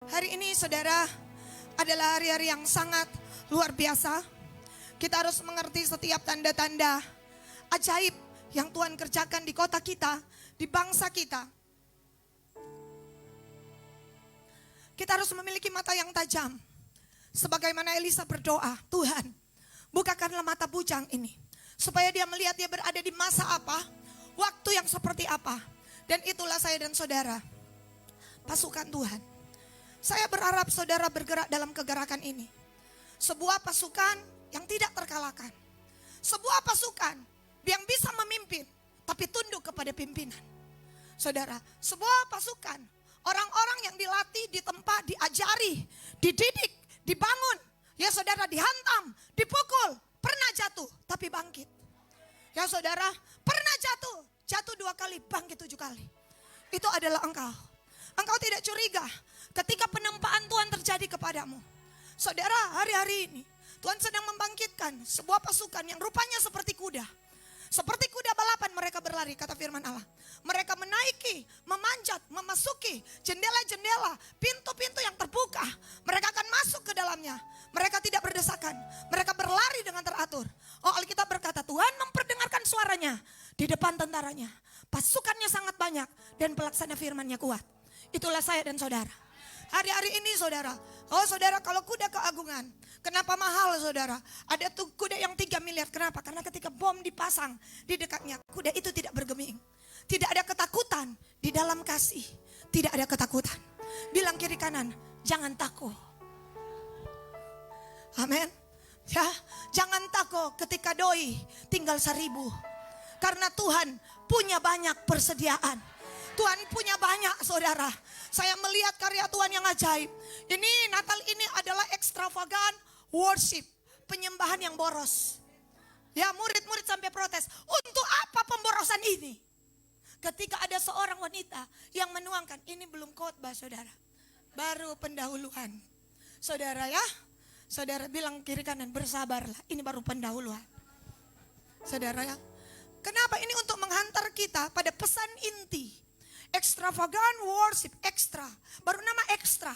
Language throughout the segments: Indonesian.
Hari ini saudara adalah hari-hari yang sangat luar biasa. Kita harus mengerti setiap tanda-tanda ajaib yang Tuhan kerjakan di kota kita, di bangsa kita. Kita harus memiliki mata yang tajam. Sebagaimana Elisa berdoa, Tuhan bukakanlah mata bujang ini. Supaya dia melihat dia berada di masa apa, waktu yang seperti apa. Dan itulah saya dan saudara, pasukan Tuhan. Saya berharap saudara bergerak dalam kegerakan ini. Sebuah pasukan yang tidak terkalahkan. Sebuah pasukan yang bisa memimpin, tapi tunduk kepada pimpinan. Saudara, sebuah pasukan, orang-orang yang dilatih, ditempa, diajari, dididik, dibangun. Ya saudara, dihantam, dipukul, pernah jatuh, tapi bangkit. Ya saudara, pernah jatuh 2 kali, bangkit 7 kali. Itu adalah engkau. Engkau tidak curiga ketika penempaan Tuhan terjadi kepadamu. Saudara, hari-hari ini Tuhan sedang membangkitkan sebuah pasukan yang rupanya seperti kuda. Seperti kuda balapan mereka berlari, kata firman Allah. Mereka menaiki, memanjat, memasuki jendela-jendela, pintu-pintu yang terbuka. Mereka akan masuk ke dalamnya. Mereka tidak berdesakan, mereka berlari dengan teratur. Oh, Alkitab berkata Tuhan memperdengarkan suaranya di depan tentaranya. Pasukannya sangat banyak dan pelaksana firman-Nya kuat. Itulah saya dan saudara. Hari-hari ini saudara, oh saudara, kalau kuda keagungan, kenapa mahal saudara? Ada tuh kuda yang 3 miliar, kenapa? Karena ketika bom dipasang di dekatnya, kuda itu tidak bergeming. Tidak ada ketakutan di dalam kasih. Tidak ada ketakutan. Bilang kiri kanan, jangan takut. Amin. Ya, jangan takut ketika doi tinggal 1000. Karena Tuhan punya banyak persediaan. Tuhan punya banyak saudara. Saya melihat karya Tuhan yang ajaib. Ini Natal ini adalah extravagant worship. Penyembahan yang boros. Ya, murid-murid sampai protes. Untuk apa pemborosan ini? Ketika ada seorang wanita yang menuangkan. Ini belum khotbah saudara. Baru pendahuluan. Saudara ya. Saudara bilang kiri kanan, bersabarlah. Ini baru pendahuluan. Saudara ya. Kenapa? Ini untuk menghantar kita pada pesan inti. Extravagant worship, ekstra. Baru nama ekstra.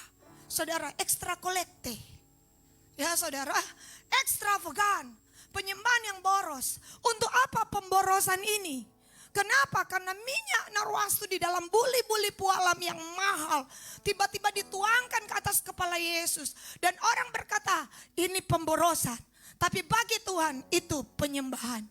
Saudara, ekstra kolekte. Ya saudara, extravagant. Penyembahan yang boros. Untuk apa pemborosan ini? Kenapa? Karena minyak narwastu di dalam buli-buli pualam yang mahal tiba-tiba dituangkan ke atas kepala Yesus. Dan orang berkata, ini pemborosan. Tapi bagi Tuhan itu penyembahan.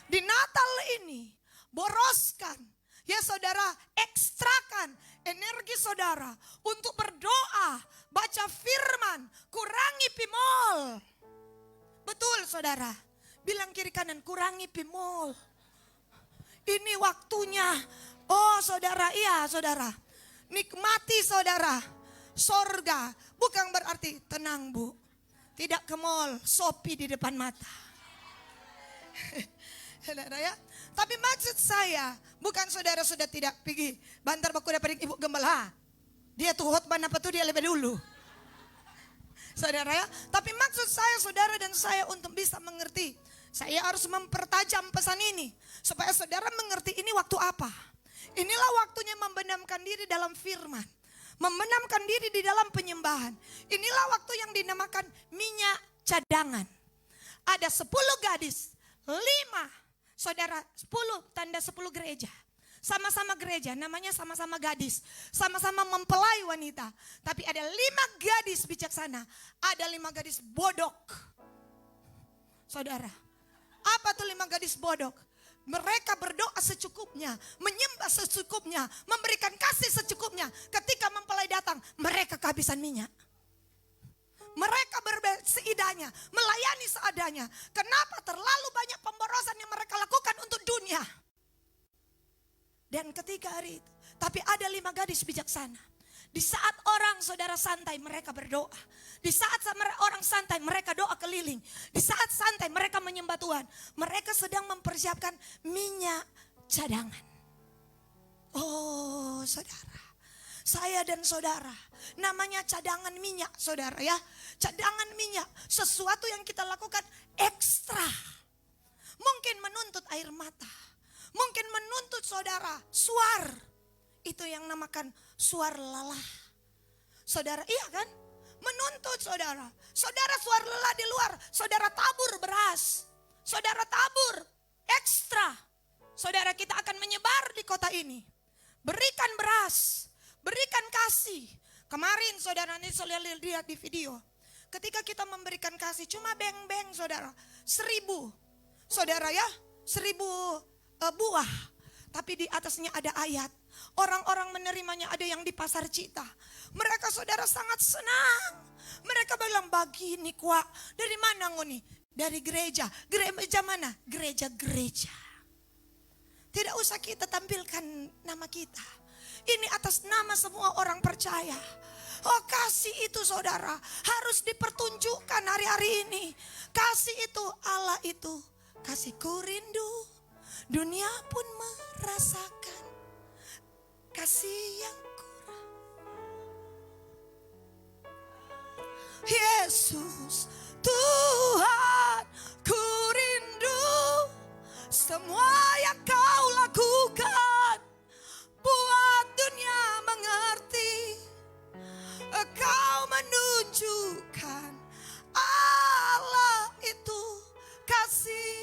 Di Natal ini, boroskan. Ya saudara, ekstrakan energi saudara untuk berdoa, baca firman, kurangi pimol. Betul saudara, bilang kiri kanan, kurangi pimol. Ini waktunya, oh saudara, iya saudara, nikmati saudara, sorga. Bukan berarti tenang bu, tidak ke mall, Shopee di depan mata. Saudara ya, tapi maksud saya bukan saudara sudah tidak pergi bantar baku dapat ibu gembala. Dia tuh khotbah apa tuh dia lebih dulu. Saudara ya, tapi maksud saya saudara dan saya untuk bisa mengerti. Saya harus mempertajam pesan ini supaya saudara mengerti ini waktu apa. Inilah waktunya membenamkan diri dalam firman. Membenamkan diri di dalam penyembahan. Inilah waktu yang dinamakan minyak cadangan. Ada 10 gadis, 5 saudara, 10 tanda 10 gereja. Sama-sama gereja, namanya sama-sama gadis. Sama-sama mempelai wanita. Tapi ada 5 gadis bijaksana. Ada 5 gadis bodok. Saudara, apa tuh 5 gadis bodok? Mereka berdoa secukupnya, menyembah secukupnya, memberikan kasih secukupnya. Ketika mempelai datang, mereka kehabisan minyak. Mereka seadanya, melayani seadanya. Kenapa? Terlalu banyak pemborosan yang mereka lakukan untuk dunia. Dan ketika hari itu, tapi ada 5 gadis bijaksana. Di saat orang saudara santai, mereka berdoa. Di saat orang santai, mereka doa keliling. Di saat santai, mereka menyembah Tuhan. Mereka sedang mempersiapkan minyak cadangan. Oh saudara, saya dan saudara, namanya cadangan minyak saudara ya. Cadangan minyak, sesuatu yang kita lakukan ekstra. Mungkin menuntut air mata. Mungkin menuntut saudara suar. Itu yang namakan suar lelah. Saudara, iya kan? Menuntut saudara. Saudara suara lelah di luar, saudara tabur beras. Saudara tabur ekstra. Saudara, kita akan menyebar di kota ini. Berikan beras, berikan kasih. Kemarin saudara, ini saya lihat di video. Ketika kita memberikan kasih cuma beng-beng saudara. 1000. Saudara ya, 1000 buah. Tapi di atasnya ada ayat. Orang-orang menerimanya ada yang di pasar Cita. Mereka saudara sangat senang. Mereka bilang, begini kuak. Dari mana ngoni? Dari gereja. Gereja mana? Gereja-gereja. Tidak usah kita tampilkan nama kita. Ini atas nama semua orang percaya. Oh, kasih itu saudara harus dipertunjukkan hari-hari ini. Kasih itu, Allah itu. Kasihku rindu, dunia pun merasakan kasih yang kurang. Yesus, Tuhan, ku rindu semua yang kau lakukan. Buat dunia mengerti, kau menunjukkan Allah itu kasih.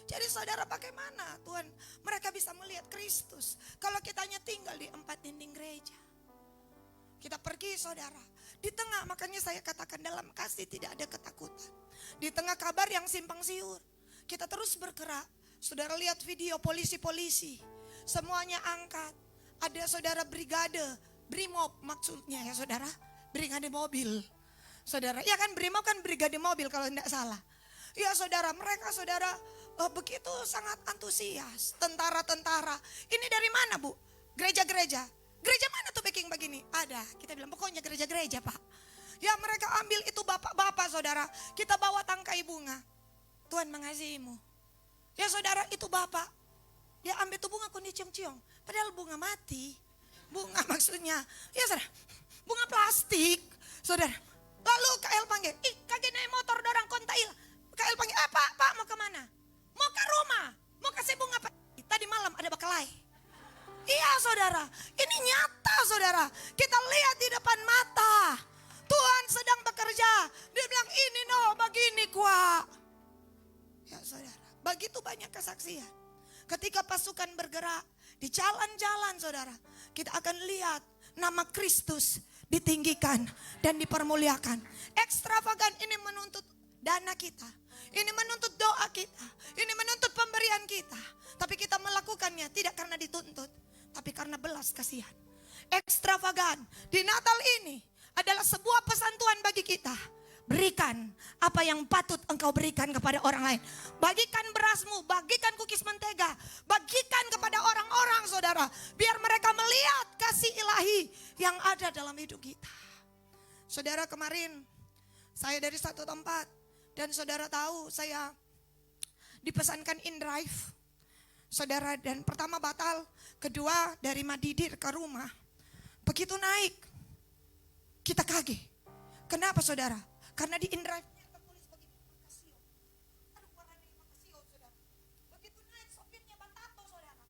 Jadi saudara, bagaimana Tuhan mereka bisa melihat Kristus kalau kita hanya tinggal di 4 dinding gereja? Kita pergi saudara, di tengah, makanya saya katakan dalam kasih tidak ada ketakutan. Di tengah kabar yang simpang siur, kita terus bergerak. Saudara lihat video polisi-polisi, semuanya angkat. Ada saudara brigade, brimob maksudnya ya saudara, brigade mobil. Saudara, ya kan brimob kan brigade mobil kalau tidak salah. Ya saudara, mereka saudara begitu sangat antusias. Tentara-tentara, ini dari mana bu? Gereja-gereja. Gereja mana tuh backing begini? Ada, kita bilang pokoknya gereja-gereja pak. Ya mereka ambil itu bapak-bapak saudara, kita bawa tangkai bunga. Tuhan mengasihimu. Ya saudara, itu bapak, dia ambil tuh bunga kok dicium-cium. Padahal bunga mati. Bunga maksudnya, ya saudara, bunga plastik. Saudara, lalu KL panggil, ih kagak naik motor dorang kontail. KL panggil, pak mau kemana? Mau ke rumah, mau kasih bunga pak. Tadi malam ada bakalai. Iya saudara, ini nyata saudara. Kita lihat di depan mata. Tuhan sedang bekerja. Dia bilang ini begini kuak. Ya saudara, begitu banyak kesaksian. Ketika pasukan bergerak di jalan-jalan saudara, kita akan lihat nama Kristus ditinggikan dan dipermuliakan. Ekstravagan ini menuntut dana kita. Ini menuntut doa kita. Ini menuntut pemberian kita. Tapi kita melakukannya tidak karena dituntut, tapi karena belas kasihan. Ekstravagan di Natal ini adalah sebuah pesan Tuhan bagi kita. Berikan apa yang patut engkau berikan kepada orang lain. Bagikan berasmu, bagikan kukis mentega, bagikan kepada orang-orang saudara. Biar mereka melihat kasih ilahi yang ada dalam hidup kita. Saudara, kemarin saya dari satu tempat dan saudara tahu saya dipesankan in drive. Saudara, dan pertama batal, kedua dari Madidir ke rumah. Begitu naik, kita kaget. Kenapa saudara? Karena di InDrive-nya tertulis begini, Makasio. Aduh, warna dari Makasio saudara. Begitu naik sopirnya Batato saudara.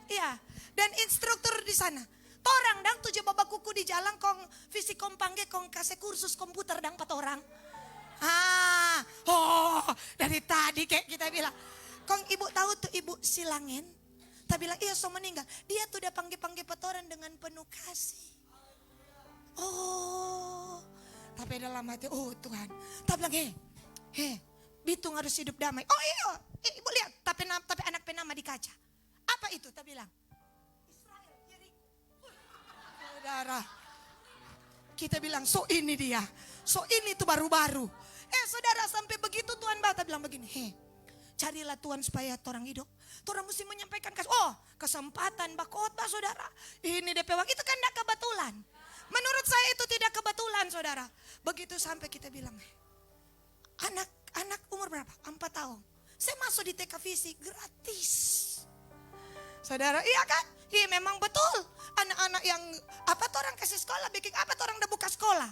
Iya, dan instruktur di sana. Torang dang 7 babak kuku di jalan kong fisik kong pangge kong kasih kursus komputer dang 4 orang. Dari tadi kayak kita bilang. Kong ibu tahu tuh ibu Silangin? Kita bilang iya so meninggal. Dia tuh udah panggil-panggil petoran dengan penuh kasih. Oh, tapi dalam hati, oh Tuhan. Kita bilang, Bitung harus hidup damai. Oh iya, ibu lihat, tapi anak penama di kaca. Apa itu? Kita bilang, Israel, Yeriko. Saudara, kita bilang, so ini dia. So ini tuh baru-baru. Saudara, sampai begitu Tuhan Bata bilang begini, carilah Tuhan supaya orang hidup. Orang mesti menyampaikan kasih. Oh, kesempatan khotbah saudara. Ini DP itu kan tidak kebetulan. Menurut saya itu tidak kebetulan saudara. Begitu sampai kita bilang, anak umur berapa? 4 tahun. Saya masuk di TK Fisik gratis. Saudara, iya kan? Iya memang betul. Anak-anak yang orang kasih sekolah, bikin orang udah buka sekolah.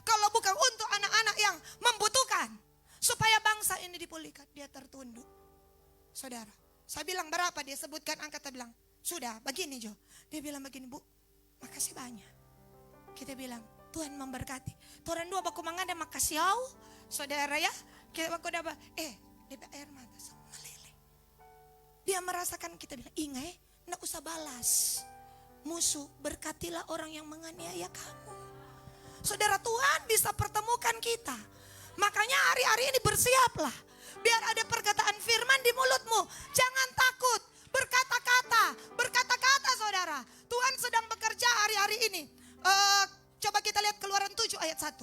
Kalau bukan untuk anak-anak yang membutuhkan. Supaya bangsa ini dipulihkan. Dia tertunduk. Saudara, saya bilang berapa? Dia sebutkan angka, dia bilang, sudah begini Jo. Dia bilang begini, Bu, makasih banyak. Kita bilang, Tuhan memberkati. Tuhan dua baku mangada makasih au. Saudara ya, kita baku dapat, DP air mata meleleh. Dia merasakan, kita bilang, ingat enggak usah balas. Musuh, berkatilah orang yang menganiaya kamu. Saudara, Tuhan bisa pertemukan kita. Makanya hari-hari ini bersiaplah. Biar ada perkataan firman di mulutmu. Jangan takut. Berkata-kata saudara. Tuhan sedang bekerja hari-hari ini. Coba kita lihat Keluaran 7 ayat 1.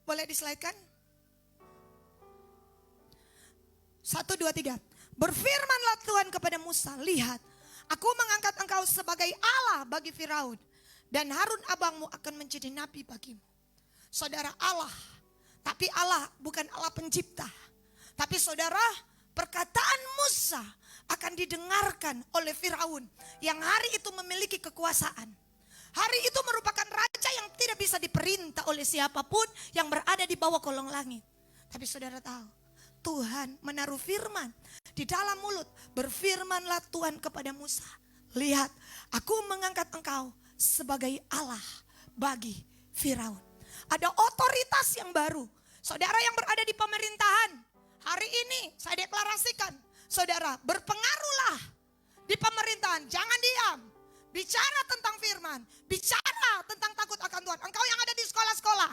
Boleh dislide-kan? 1, 2, 3. Berfirmanlah Tuhan kepada Musa, lihat, aku mengangkat engkau sebagai Allah bagi Firaun, dan Harun abangmu akan menjadi nabi bagimu. Saudara, Allah, tapi Allah bukan Allah pencipta. Tapi saudara, perkataan Musa akan didengarkan oleh Firaun yang hari itu memiliki kekuasaan. Hari itu merupakan raja yang tidak bisa diperintah oleh siapapun yang berada di bawah kolong langit. Tapi saudara tahu, Tuhan menaruh firman di dalam mulut. Berfirmanlah Tuhan kepada Musa, lihat, aku mengangkat engkau sebagai Allah bagi Firaun. Ada otoritas yang baru. Saudara yang berada di pemerintahan, hari ini saya deklarasikan, saudara berpengaruhlah di pemerintahan. Jangan diam. Bicara tentang firman, bicara tentang takut akan Tuhan. Engkau yang ada di sekolah-sekolah,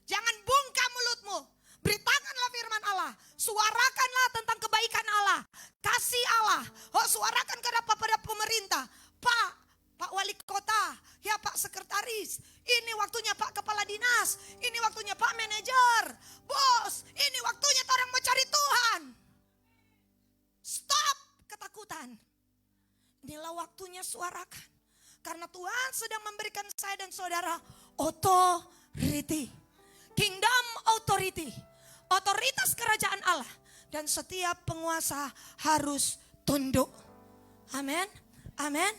jangan bungkam mulutmu. Beritakanlah firman Allah. Suarakanlah tentang kebaikan Allah. Kasih Allah. Suarakan kepada pemerintah. Pak Wali Kota. Ya Pak Sekretaris. Ini waktunya Pak Kepala Dinas. Ini waktunya Pak Manajer. Bos, ini waktunya orang mau cari Tuhan. Stop ketakutan. Inilah waktunya suarakan. Karena Tuhan sedang memberikan saya dan saudara authority. Kingdom authority. Otoritas kerajaan Allah. Dan setiap penguasa harus tunduk. Amin. Amin.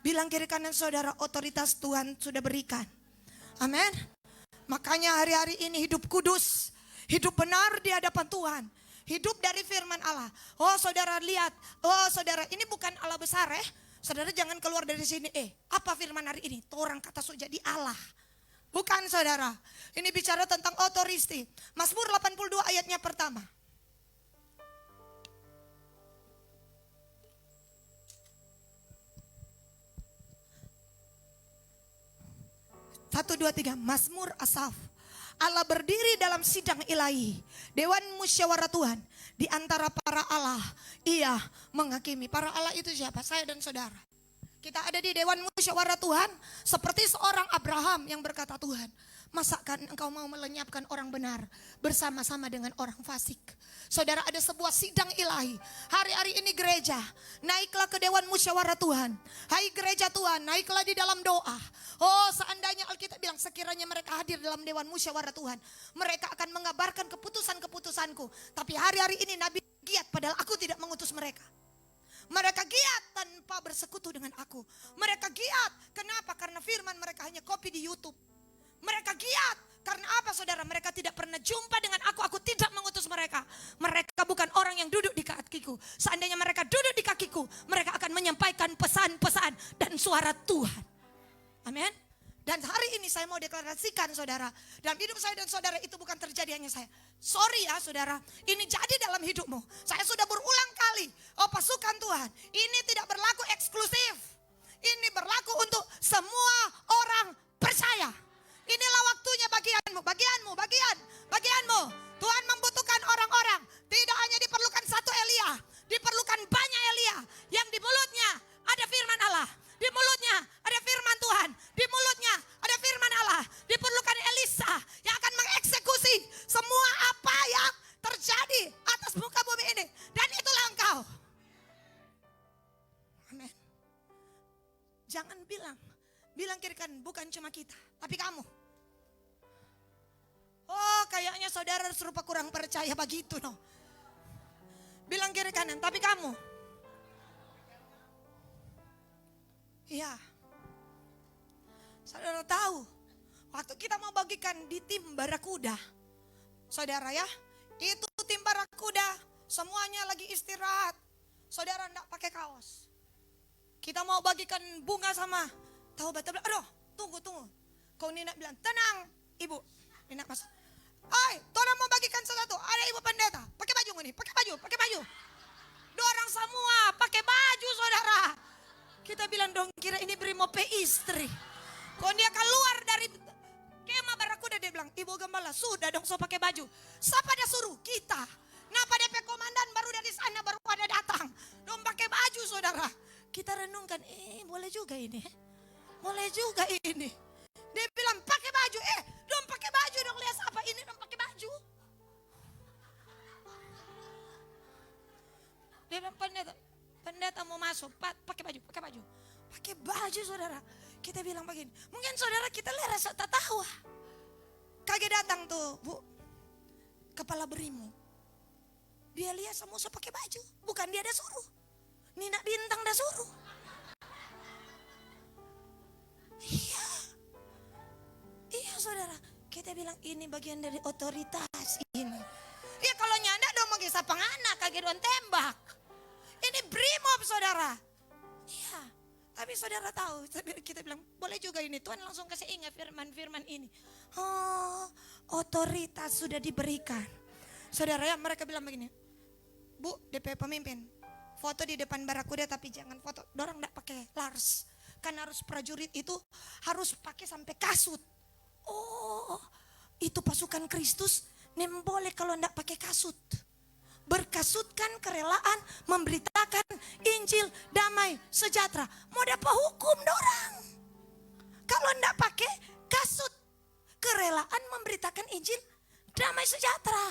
Bilang kiri kanan saudara, otoritas Tuhan sudah berikan. Amin. Makanya hari-hari ini hidup kudus. Hidup benar di hadapan Tuhan. Hidup dari firman Allah. Oh saudara lihat. Oh saudara, ini bukan Allah besar ya. Saudara jangan keluar dari sini. Apa firman hari ini? Orang kata so jadi Allah. Bukan saudara. Ini bicara tentang otoristi. Mazmur 82 ayatnya pertama. Satu, dua, tiga. Mazmur Asaf. Allah berdiri dalam sidang ilahi. Dewan musyawarah Tuhan. Di antara para Allah, ia menghakimi. Para Allah itu siapa? Saya dan saudara. Kita ada di Dewan musyawarah Tuhan. Seperti seorang Abraham yang berkata, Tuhan, masakan engkau mau melenyapkan orang benar bersama-sama dengan orang fasik? Saudara, ada sebuah sidang ilahi. Hari-hari ini gereja, naiklah ke Dewan musyawarah Tuhan. Hai gereja Tuhan, naiklah di dalam doa. Oh seandainya Alkitab bilang sekiranya mereka hadir dalam Dewan musyawarah Tuhan, mereka akan mengabarkan keputusan-keputusanku. Tapi hari-hari ini Nabi giat padahal aku tidak mengutus mereka. Mereka giat tanpa bersekutu dengan aku. Mereka giat. Kenapa? Karena firman mereka hanya copy di YouTube. Mereka giat. Karena apa saudara? Mereka tidak pernah jumpa dengan aku. Aku tidak mengutus mereka. Mereka bukan orang yang duduk di kakiku. Seandainya mereka duduk di kakiku, mereka akan pesan-pesan dan suara Tuhan. Amin. Dan hari ini saya mau deklarasikan saudara, dalam hidup saya dan saudara itu bukan terjadi hanya saya. Sorry ya saudara, ini jadi dalam hidupmu. Saya sudah berulang kali, pasukan Tuhan, ini tidak berlaku eksklusif. Ini berlaku untuk semua orang percaya. Inilah waktunya bagianmu. Tuhan membutuhkan orang-orang. Tidak hanya diperlukan satu Elia, diperlukan banyak Elia yang di mulutnya ada firman Allah. Di mulutnya ada firman Tuhan. Di mulutnya ada firman Allah. Diperlukan Elisa yang akan mengeksekusi semua apa yang terjadi atas muka bumi ini. Dan itulah engkau. Amin. Jangan bilang kiri kanan, bukan cuma kita, tapi kamu. Oh, kayaknya saudara serupa kurang percaya begitu, no. Bilang kiri kanan, tapi kamu. Iya. Saudara tahu, waktu kita mau bagikan di tim Barakuda, saudara ya, itu tim Barakuda semuanya lagi istirahat. Saudara enggak pakai kaos. Kita mau bagikan bunga sama, tahu betul, aduh, tunggu. Kau Nina bilang, tenang ibu. Nina masuk. Tolong mau bagikan sesuatu. Ada ibu pendeta, pakai baju nih, pakai baju. Dua orang semua pakai baju saudara. Kita bilang dong kira ini brimob istri. Kalau dia keluar dari kemah Barakuda dia bilang, ibu gembala sudah dong so pakai baju. Siapa dia suruh? Kita. Nah pada komandan baru dari sana baru pada datang. Dong pakai baju saudara. Kita renungkan, boleh juga ini. Dia bilang pakai baju, dong pakai baju dong, lihat apa ini dong pakai baju. Dia bilang pendeta mau masuk, pakai baju saudara. Kita bilang begini, mungkin saudara kita rasa tak tahu. Kaget datang tuh bu, kepala brimo. Dia lihat semua pakai baju, bukan dia dah suruh. Nina Bintang dah suruh. Iya saudara, kita bilang ini bagian dari otoritas ini. Ya kalau nyanda dong mau kisah pengana, kaget don tembak. Ini brimob saudara. Iya, tapi saudara tahu, kita bilang boleh juga ini. Tuhan langsung kasih ingat firman-firman ini. Oh, otoritas sudah diberikan. Saudara ya, mereka bilang begini. Bu, DP pemimpin, foto di depan Barakuda tapi jangan foto. Dorang enggak pakai lars. Kan harus prajurit itu harus pakai sampai kasut. Oh, itu pasukan Kristus nem boleh kalau enggak pakai kasut. Berkasutkan kerelaan memberitakan Injil damai sejahtera. Mau dapat hukum dorang. Kalau enggak pakai kasut, kerelaan memberitakan Injil damai sejahtera.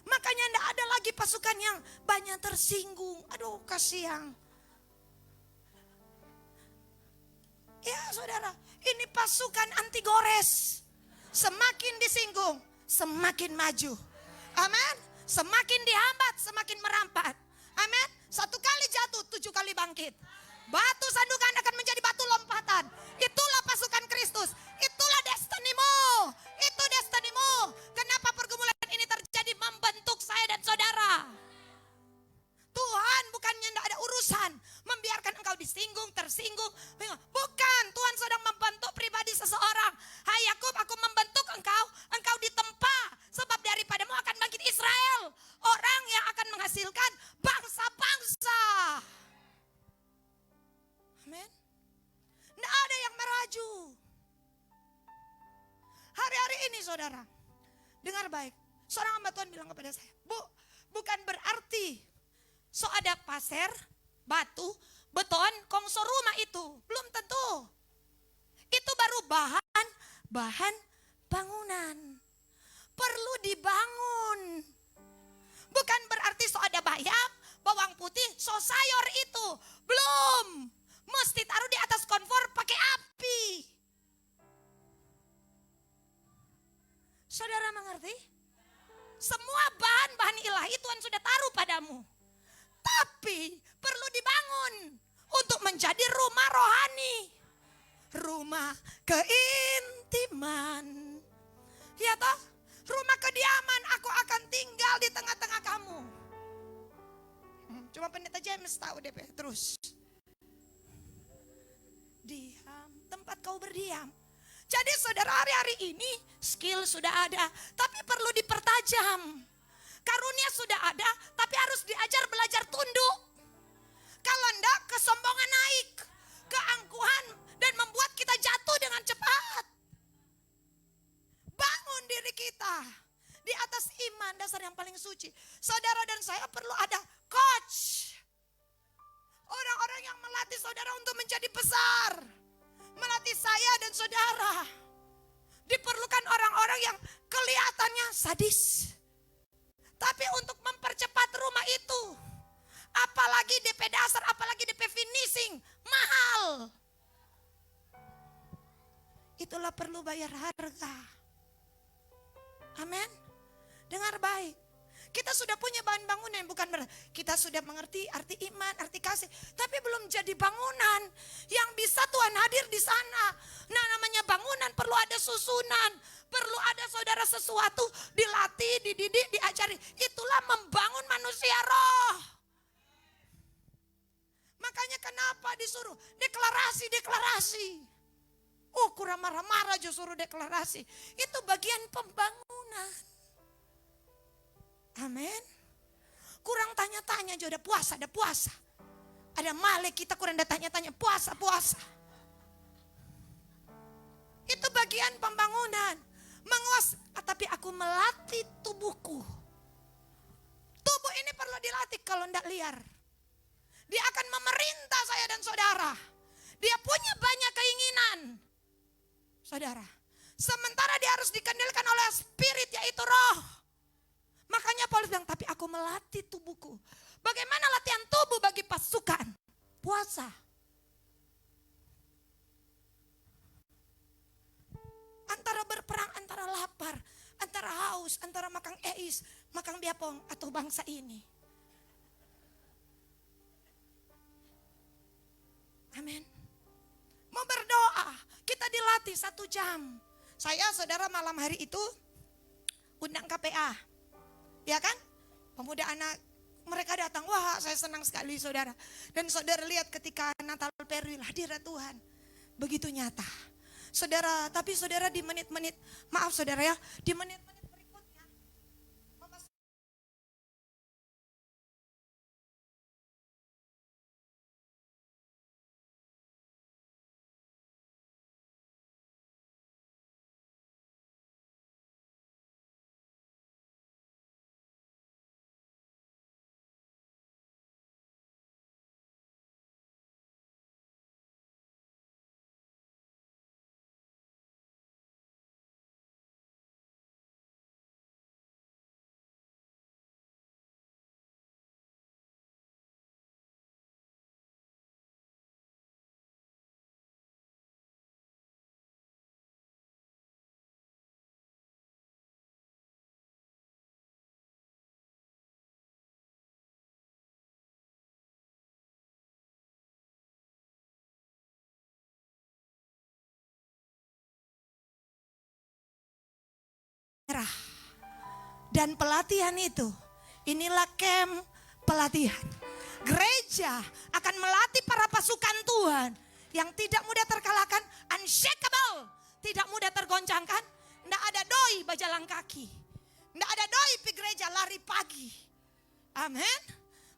Makanya enggak ada lagi pasukan yang banyak tersinggung. Aduh kasihan. Ya saudara, ini pasukan anti gores. Semakin disinggung, semakin maju. Amin. Semakin dihambat, semakin merampat. Amin. 1 kali jatuh, 7 kali bangkit. Batu sandukan akan menjadi batu lompatan. Itulah pasukan Kristus. Itulah destinimu. Itu destinimu. Kenapa pergumulan ini terjadi? Membentuk saya dan saudara. Tuhan bukannya tidak ada urusan membiarkan engkau disinggung, tersinggung. Bukan, Tuhan sedang membentuk pribadi seseorang. Hai Yakub, aku membentuk engkau, engkau ditempa. Sebab daripadamu akan bangkit Israel. Orang yang akan menghasilkan bangsa-bangsa. Amin. Tidak ada yang meraju. Hari-hari ini saudara, dengar baik. Seorang hamba Tuhan bilang kepada saya, Bu, bukan berarti so ada pasir, batu, beton, kongso rumah itu. Belum tentu. Itu baru bahan bangunan. Perlu dibangun. Bukan berarti so ada bayam, bawang putih, so sayur itu. Belum. Mesti taruh di atas kompor pakai api. Saudara mengerti? Semua bahan-bahan ilahi Tuhan sudah taruh padamu. Tapi perlu dibangun untuk menjadi rumah rohani. Rumah keintiman. Ya toh? Rumah kediaman, aku akan tinggal di tengah-tengah kamu. Cuma pendeta James tahu DP terus. kau berdiam. Jadi saudara, hari-hari ini skill sudah ada, tapi perlu dipertajam. Karunia sudah ada, tapi harus diajar belajar tunduk. Kalau enggak, kesombongan naik, keangkuhan, dan membuat kita jatuh dengan cepat. Bangun diri kita di atas iman dasar yang paling suci. Saudara dan saya perlu ada coach. Orang-orang yang melatih saudara untuk menjadi besar. Melatih saya dan saudara. Diperlukan orang-orang yang kelihatannya sadis. Tapi untuk mempercepat rumah itu, apalagi DP dasar, apalagi DP finishing, mahal. Itulah perlu bayar harga. Amin. Dengar baik. Kita sudah punya bahan bangunan, bukan berarti kita sudah mengerti arti iman, arti kasih, tapi belum jadi bangunan yang bisa Tuhan hadir di sana. Nah, namanya bangunan perlu ada susunan, perlu ada saudara sesuatu dilatih, dididik, diajari. Itulah membangun manusia roh. Makanya kenapa disuruh deklarasi. Oh, kurang marah-marah justru deklarasi. Itu bagian pembangunan. Amin. Kurang tanya-tanya aja udah puasa, ada puasa. Ada malek kita kurang ada tanya-tanya, puasa. Itu bagian pembangunan. Tapi aku melatih tubuhku. Tubuh ini perlu dilatih kalau tidak liar. Dia akan memerintah saya dan saudara. Dia punya banyak keinginan. Saudara. Sementara dia harus dikendalikan oleh spirit, yaitu roh. Makanya Paulus bilang, tapi aku melatih tubuhku. Bagaimana latihan tubuh bagi pasukan? Puasa. Antara berperang, antara lapar, antara haus, antara makang eis, makang biapong, atau bangsa ini. Amin. Mau berdoa, kita dilatih 1 jam. Saya saudara malam hari itu undang KPA. Ya kan? Pemuda anak mereka datang. Wah, saya senang sekali saudara. Dan saudara lihat ketika Natal Peril hadir Tuhan. Begitu nyata. Saudara, tapi saudara di menit-menit, maaf saudara ya, di menit-menit berikutnya. Dan pelatihan itu, inilah camp pelatihan. Gereja akan melatih para pasukan Tuhan yang tidak mudah terkalahkan, unshakable, tidak mudah tergoncangkan. Tidak ada doi berjalan kaki, tidak ada doi pergi gereja lari pagi. Amin.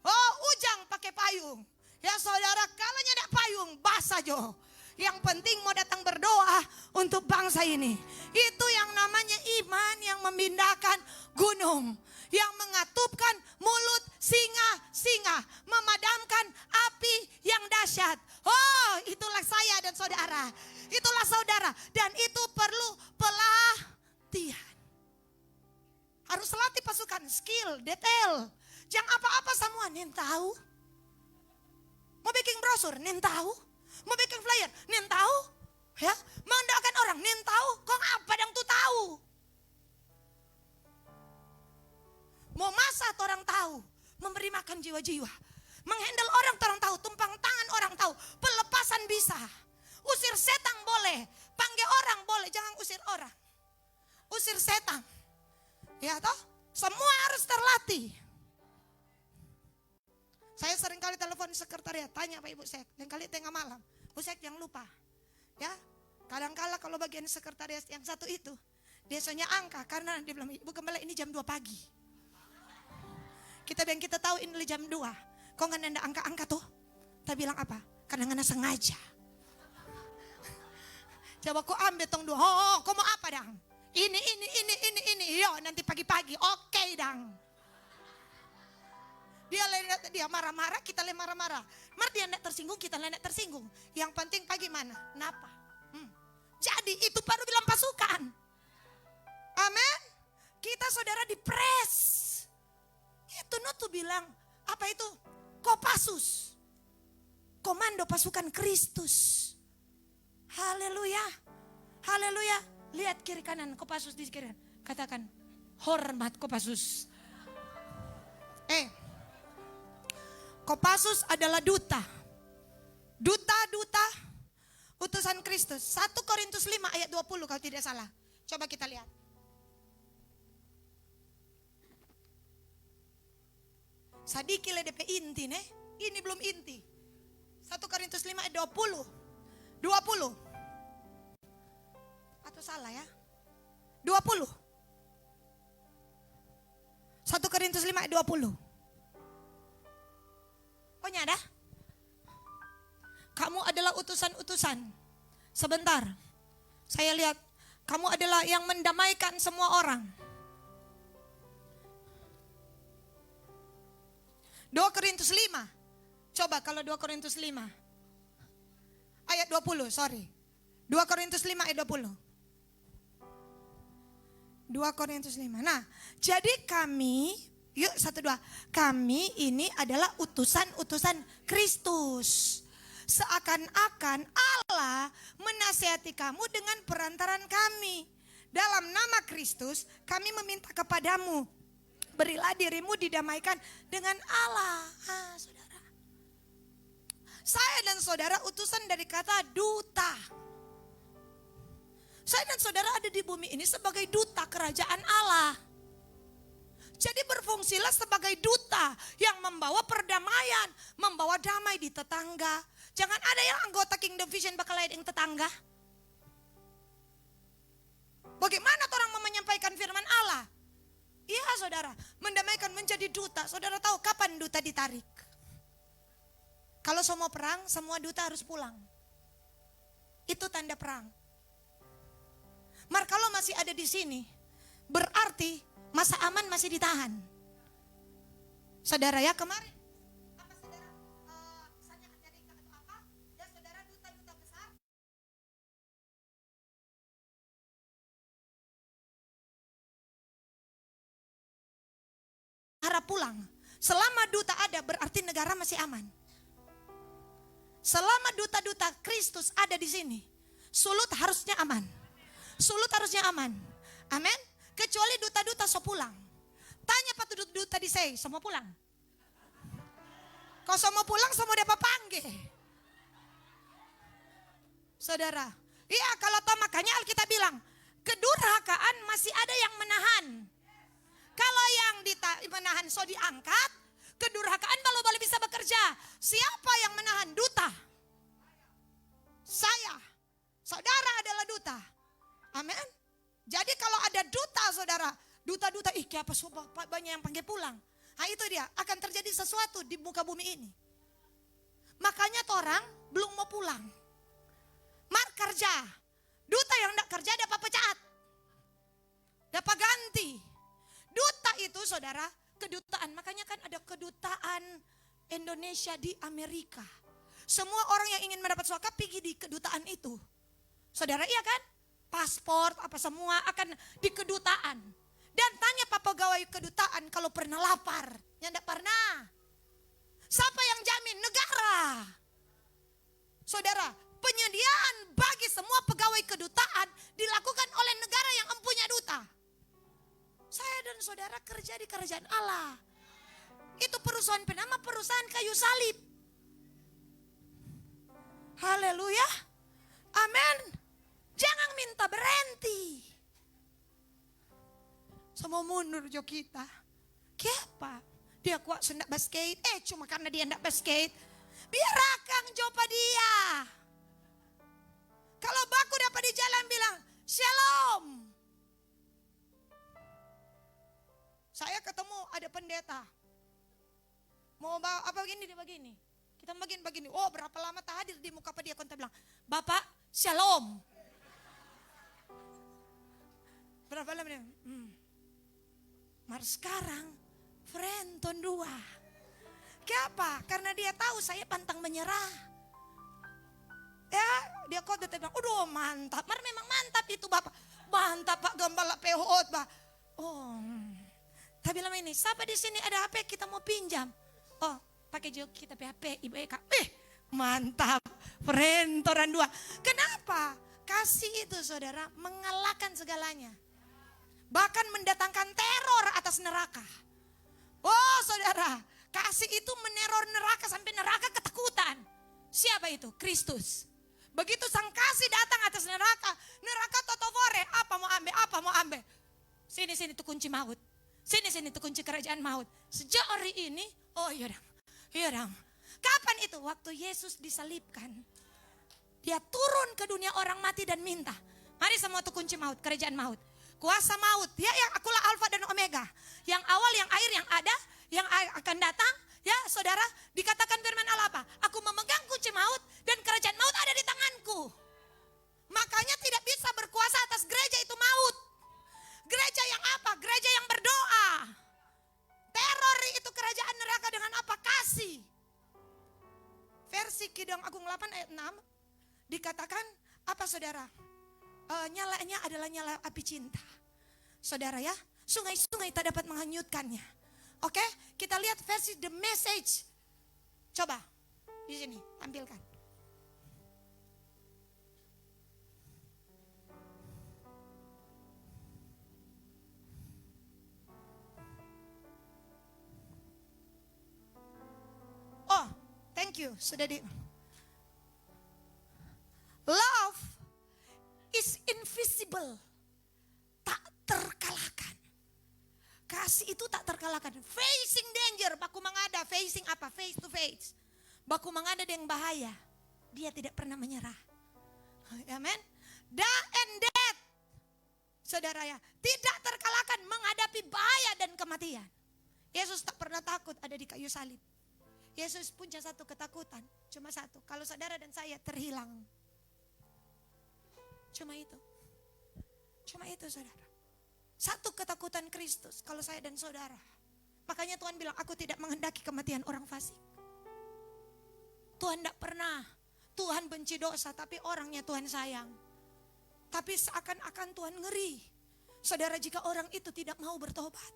Oh, ujang pakai payung. Ya saudara, kalau nyedak payung basah jo. Yang penting mau datang berdoa untuk bangsa ini. Itu yang namanya iman yang memindahkan gunung. Yang mengatupkan mulut singa-singa. Memadamkan api yang dahsyat. Oh, itulah saya dan saudara. Itulah saudara. Dan itu perlu pelatihan. Harus latih pasukan, skill, detail. Jangan apa-apa semua, nen tahu. Mau bikin brosur, nen tahu. Mau bikin flyer, nen tahu, ya? Mau mendoakan orang, nen tahu. Kok apa yang tuh tahu? Mau masak orang tahu, memberi makan jiwa-jiwa, menghandle orang tahu, tumpang tangan orang tahu, pelepasan bisa, usir setan boleh, panggil orang boleh, jangan usir orang, usir setan, ya toh? Semua harus terlatih. Saya sering kali telepon sekretariat, tanya Pak Ibu Sek, dan kali tengah malam, Bu Sek jangan lupa, ya Kadang-kala kalau bagian sekretaris yang satu itu, dia soalnya angka karena dia bilang, Ibu Gembala ini jam 2 pagi. Kita bilang kita tahu ini jam 2. Kok nggak ada angka-angka tuh? Kita bilang apa? Karena nggak sengaja. Coba kok ambil tong 2. Oh, kok mau apa dang? Ini. Yo, nanti pagi-pagi. Oke, dang. Dia marah-marah, kita marah-marah. Dia tidak tersinggung, kita tidak tersinggung. Yang penting pagi mana? Napa? Jadi itu baru bilang pasukan. Amin. Kita saudara dipres. Itu tuh bilang, apa itu? Kopassus. Komando pasukan Kristus. Haleluya. Haleluya. Lihat kiri kanan, Kopassus di kiri kanan. Katakan, hormat Kopassus. Kopassus adalah duta. Duta utusan Kristus. 1 Korintus 5 ayat 20 kalau tidak salah. Coba kita lihat. Sadiki le DP inti nih. Ini belum inti. 1 Korintus 5 ayat 20. Atau salah ya? 20. 1 Korintus 5 ayat 20. Oh nyada? Kamu adalah utusan-utusan. Sebentar. Saya lihat. Kamu adalah yang mendamaikan semua orang. 2 Korintus 5. Coba kalau 2 Korintus 5. Ayat 20, sorry. 2 Korintus 5 ayat 20. 2 Korintus 5. Nah, jadi kami, yuk 1-2. Kami ini adalah utusan-utusan Kristus. Seakan-akan Allah menasihati kamu dengan perantaran kami. Dalam nama Kristus kami meminta kepadamu, berilah dirimu didamaikan dengan Allah. Saudara. Saya dan saudara utusan dari kata duta. Saya dan saudara ada di bumi ini sebagai duta kerajaan Allah. Jadi berfungsilah sebagai duta yang membawa perdamaian, membawa damai di tetangga. Jangan ada yang anggota Kingdom Vision bakal lain yang tetangga. Bagaimana orang mau menyampaikan firman Allah? Iya saudara, mendamaikan menjadi duta. Saudara tahu kapan duta ditarik? Kalau semua perang, semua duta harus pulang. Itu tanda perang. Mar kalau masih ada di sini, berarti masa aman masih ditahan. Saudara ya kemarin, apa saudara pesannya Amerika atau apa? Dan saudara duta-duta besar. Harap pulang. Selama duta ada berarti negara masih aman. Selama duta-duta Kristus ada di sini, Sulut harusnya aman. Sulut harusnya aman. Amin. Kecuali duta-duta so pulang. Tanya pak duta di saya, semua pulang. Kau semua pulang, semua dapat panggil. Saudara, iya kalau tahu makanya Alkitab bilang, kedurhakaan masih ada yang menahan. Kalau yang menahan so diangkat, kedurhakaan baru boleh bisa bekerja. Siapa yang menahan? Duta. Saya. Saudara adalah duta. Amin. Jadi kalau ada duta saudara, duta-duta, apa banyak yang panggil pulang. Nah itu dia, akan terjadi sesuatu di muka bumi ini. Makanya orang belum mau pulang. Mar kerja. Duta yang tidak kerja dapat pecat. Dapat ganti. Duta itu saudara, kedutaan. Makanya kan ada kedutaan Indonesia di Amerika. Semua orang yang ingin mendapat suaka pergi di kedutaan itu. Saudara iya kan? Paspor apa semua akan di kedutaan. Dan tanya pak pegawai kedutaan kalau pernah lapar. Ya enggak pernah. Siapa yang jamin? Negara. Saudara, penyediaan bagi semua pegawai kedutaan dilakukan oleh negara yang empunya duta. Saya dan saudara kerja di kerajaan Allah. Itu perusahaan bernama perusahaan kayu salib. Haleluya. Amin. Jangan minta berhenti. Semua mundur jo kita. Kenapa? Dia kuat sendak basket. Cuma karena dia ndak basket. Biar akang jopa dia. Kalau baku dapat di jalan bilang, Shalom. Saya ketemu ada pendeta. Mau bawa apa begini, dia begini. Kita begini. Oh, berapa lama tak hadir di muka dia, kontak bilang, Bapak, Shalom. Berapa lama dia? Mar sekarang, friend ton 2. Kenapa? Karena dia tahu saya pantang menyerah. Ya, dia kode bilang, "Aduh, mantap." Mar memang mantap itu, Bapak. Mantap, Pak Gembala PHOT, Pak. Oh. Tapi lama ini, siapa di sini ada HP kita mau pinjam? Oh, pakai juga kita PHP, Ibu Eka. Mantap. Friend toran 2. Kenapa? Kasih itu, saudara, mengalahkan segalanya. Bahkan mendatangkan teror atas neraka. Oh, saudara, kasih itu meneror neraka sampai neraka ketakutan. Siapa itu? Kristus. Begitu sang kasih datang atas neraka, neraka totofore, apa mau ambil. Sini tuh kunci maut. Sini tuh kunci kerajaan maut. Sejak hari ini, oh iya dong. Kapan itu? Waktu Yesus disalibkan. Dia turun ke dunia orang mati dan minta, mari semua tuh kunci maut, kerajaan maut. Kuasa maut, ya yang akulah Alfa dan Omega. Yang awal, yang akhir, yang ada, yang akan datang. Ya saudara, dikatakan firman Allah apa? Aku memegang kunci maut dan kerajaan maut ada di tanganku. Makanya tidak bisa berkuasa atas gereja itu maut. Gereja yang apa? Gereja yang berdoa. Teror itu kerajaan neraka dengan apa? Kasih. Versi Kidung Agung 8 ayat 6 dikatakan apa, saudara? Nyalanya adalah nyala api cinta. Saudara ya, sungai-sungai tak dapat menghanyutkannya. Oke, kita lihat versi The Message. Coba di sini tampilkan. Oh, thank you, sudah di. Love is invisible, tak terkalahkan. Kasih itu tak terkalahkan. Facing danger, baku mengada. Facing apa? Face to face. Baku mengada dengan bahaya, dia tidak pernah menyerah. Amen. And death, saudara ya, tidak terkalahkan menghadapi bahaya dan kematian. Yesus tak pernah takut ada di kayu salib. Yesus punya satu ketakutan, cuma satu. Kalau saudara dan saya terhilang. Cuma itu saudara. Satu ketakutan Kristus kalau saya dan saudara. Makanya Tuhan bilang, aku tidak menghendaki kematian orang fasik. Tuhan tidak pernah. Tuhan benci dosa, tapi orangnya Tuhan sayang. Tapi seakan-akan Tuhan ngeri. Saudara, jika orang itu tidak mau bertobat.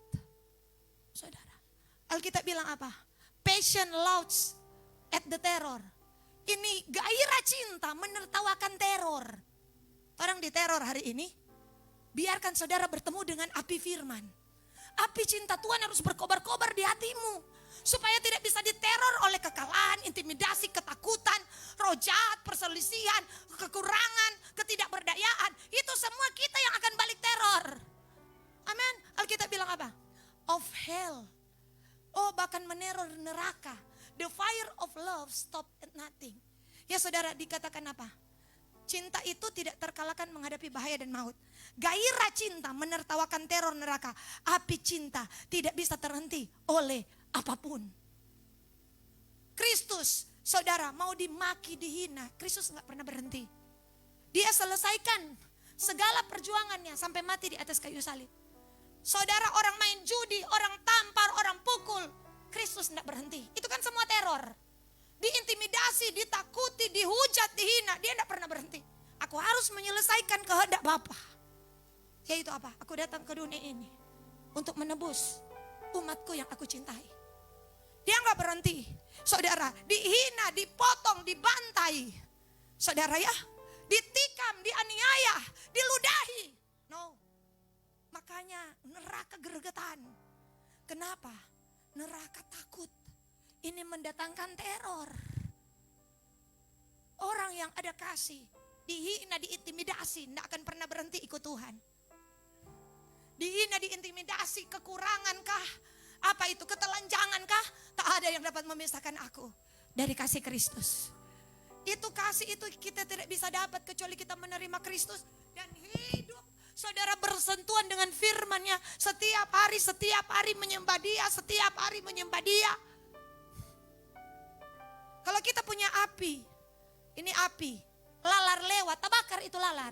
Saudara, Alkitab bilang apa? Passion laughs at the terror. Ini gairah cinta menertawakan teror. Orang diteror hari ini. Biarkan saudara bertemu dengan api firman. Api cinta Tuhan harus berkobar-kobar di hatimu. Supaya tidak bisa diteror oleh kekalahan, intimidasi, ketakutan, roh jahat, perselisihan, kekurangan, ketidakberdayaan. Itu semua kita yang akan balik teror. Amin. Alkitab bilang apa? Of hell. Oh, bahkan meneror neraka. The fire of love stop at nothing. Ya saudara, dikatakan apa? Cinta itu tidak terkalahkan menghadapi bahaya dan maut. Gairah cinta menertawakan teror neraka. Api cinta tidak bisa terhenti oleh apapun. Kristus, saudara, mau dimaki, dihina, Kristus gak pernah berhenti. Dia selesaikan segala perjuangannya sampai mati di atas kayu salib. Saudara, orang main judi, orang tampar, orang pukul, Kristus gak berhenti. Itu kan semua teror. Diintimidasi, ditakuti, dihujat, dihina, dia tidak pernah berhenti. Aku harus menyelesaikan kehendak Bapa. Yaitu apa? Aku datang ke dunia ini untuk menebus umatku yang aku cintai. Dia nggak berhenti. Saudara, dihina, dipotong, dibantai. Saudara ya, ditikam, dianiaya, diludahi. No. Makanya neraka gregetan. Kenapa? Neraka takut. Ini mendatangkan teror. Orang yang ada kasih, dihina, diintimidasi, tidak akan pernah berhenti ikut Tuhan. Dihina, diintimidasi, kekurangankah? Apa itu? Ketelanjangankah? Tak ada yang dapat memisahkan aku dari kasih Kristus. Itu kasih itu kita tidak bisa dapat kecuali kita menerima Kristus dan hidup. Saudara bersentuhan dengan firman-Nya setiap hari menyembah Dia, setiap hari menyembah Dia. Kalau kita punya api, ini api, lalar lewat, terbakar itu lalar.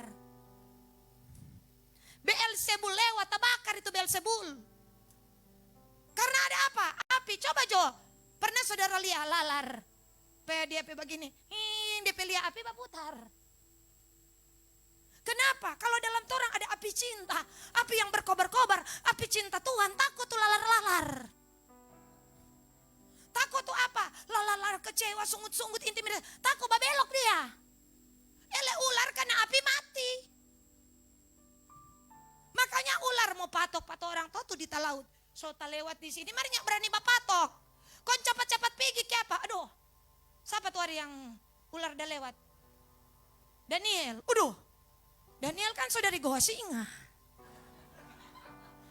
Beelzebul lewat, terbakar itu Beelzebul. Karena ada apa? Api. Coba Jo, pernah saudara lihat lalar? Dia begini, dia lihat api berputar. Kenapa? Kalau dalam Torah ada api cinta, api yang berkobar-kobar, api cinta Tuhan, takut tuh lalar-lalar. Takut tuh apa? Lalar kecewa, sungut-sungut, intimidasi. Takut babelok dia. Ele ular karena api mati. Makanya ular mau patok-patok orang tuh di laut. So tak lewat di sini, marinya berani bapatok. Kon cepat-cepat pergi ke apa? Aduh. Siapa tuh hari yang ular dah lewat? Daniel. Daniel kan saudari Goa Singa.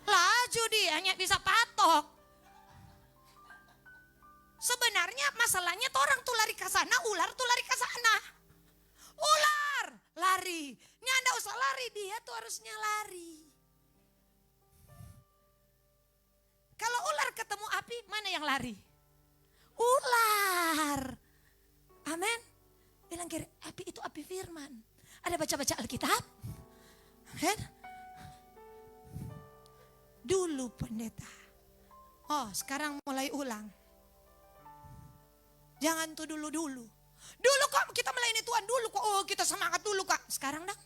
Laju dia hanya bisa patok. Sebenarnya masalahnya tuh orang tuh lari ke sana, ular tuh lari ke sana. Ular lari. Nyanda usah lari, dia tuh harusnya lari. Kalau ular ketemu api, mana yang lari? Ular. Amin. Bilang kira, api itu api firman. Ada baca-baca Alkitab? Amin. Dulu pendeta. Oh, sekarang mulai ulang. Jangan tuh dulu-dulu. Dulu kok kita melayani Tuhan dulu kok. Oh, kita semangat dulu kak. Sekarang dah.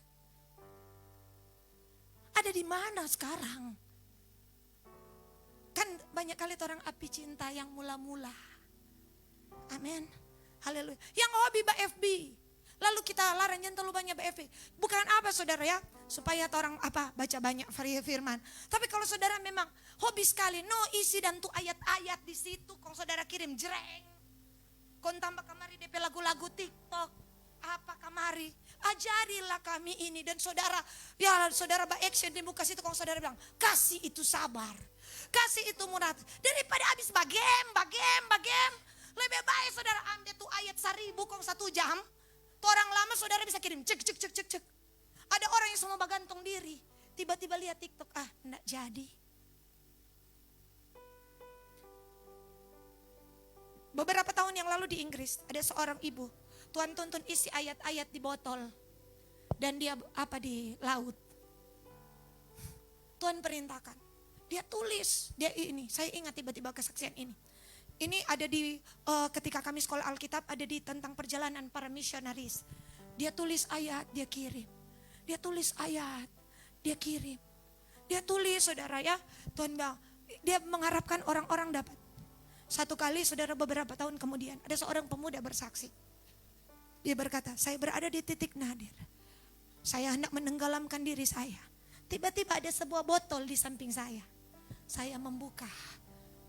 Ada di mana sekarang? Kan banyak kali orang api cinta yang mula-mula. Amin. Haleluya. Yang hobi FB. Lalu kita larang jangan terlalu banyak FB. Bukan apa saudara ya. Supaya orang baca banyak firman. Tapi kalau saudara memang hobi sekali. No isi dan tuh ayat-ayat di situ. Kalau saudara kirim jreng. Kon tambah kamari DP lagu-lagu TikTok. Apa kamari? Ajarilah kami ini. Dan saudara. Ya saudara action di muka situ. Kalau saudara bilang. Kasih itu sabar. Kasih itu murah. Daripada habis bagem. Lebih baik saudara ambil tuh ayat 1000 kong 1 jam. Tuh orang lama saudara bisa kirim cek. Ada orang yang semua bergantung diri. Tiba-tiba lihat TikTok. Enggak jadi. Beberapa tahun yang lalu di Inggris. Ada seorang ibu. Tuhan tuntun isi ayat-ayat di botol. Dan dia di laut. Tuhan perintahkan. Dia tulis. Saya ingat tiba-tiba kesaksian ini. Ini ada di ketika kami sekolah Alkitab ada di tentang perjalanan para misionaris. Dia tulis ayat, dia kirim. Dia tulis ayat, dia kirim. Dia tulis saudara ya. Tuhan bilang, dia mengharapkan orang-orang dapat. Satu kali saudara beberapa tahun kemudian ada seorang pemuda bersaksi. Dia berkata, saya berada di titik nadir. Saya hendak menenggelamkan diri saya. Tiba-tiba ada sebuah botol di samping saya. Saya membuka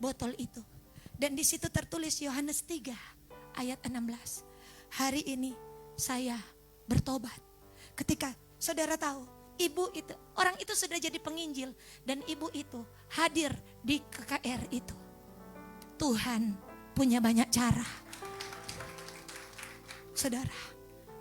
botol itu. Dan di situ tertulis Yohanes 3 ayat 16. Hari ini saya bertobat. Ketika saudara tahu, ibu itu, orang itu sudah jadi penginjil. Dan ibu itu hadir di KKR itu. Tuhan punya banyak cara. Saudara,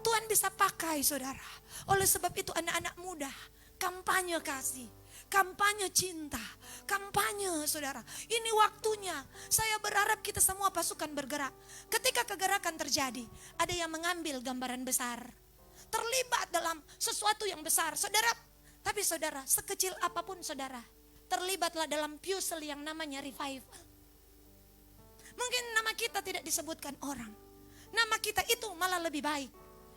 Tuhan bisa pakai saudara. Oleh sebab itu anak-anak muda, kampanye kasih. Kampanye cinta, kampanye saudara. Ini waktunya. Saya berharap kita semua pasukan bergerak. Ketika kegerakan terjadi, ada yang mengambil gambaran besar. Terlibat dalam sesuatu yang besar. Saudara, tapi saudara, sekecil apapun saudara, terlibatlah dalam puzzle yang namanya revival. Mungkin nama kita tidak disebutkan orang. Nama kita itu malah lebih baik.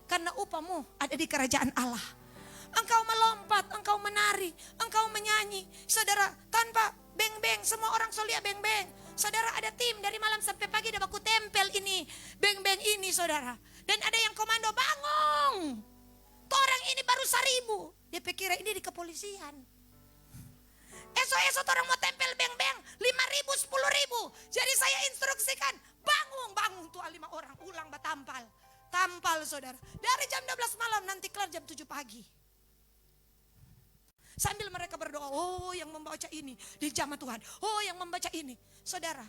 Karena upahmu ada di kerajaan Allah. Engkau melompat, engkau menari, engkau menyanyi. Saudara, tanpa beng-beng, semua orang solia beng-beng. Saudara, ada tim dari malam sampai pagi ada baku tempel ini, beng-beng ini saudara. Dan ada yang komando, bangun. Tuh orang ini baru 1000. Dia pikir ini di kepolisian. Esok-esok orang mau tempel beng-beng 5.000, 10.000. Jadi saya instruksikan, bangun tuh 5 orang, ulang batampal. Tampal saudara. Dari jam 12 malam nanti kelar jam 7 pagi. Sambil mereka berdoa, oh yang membaca ini di jamaah Tuhan, oh yang membaca ini. Saudara,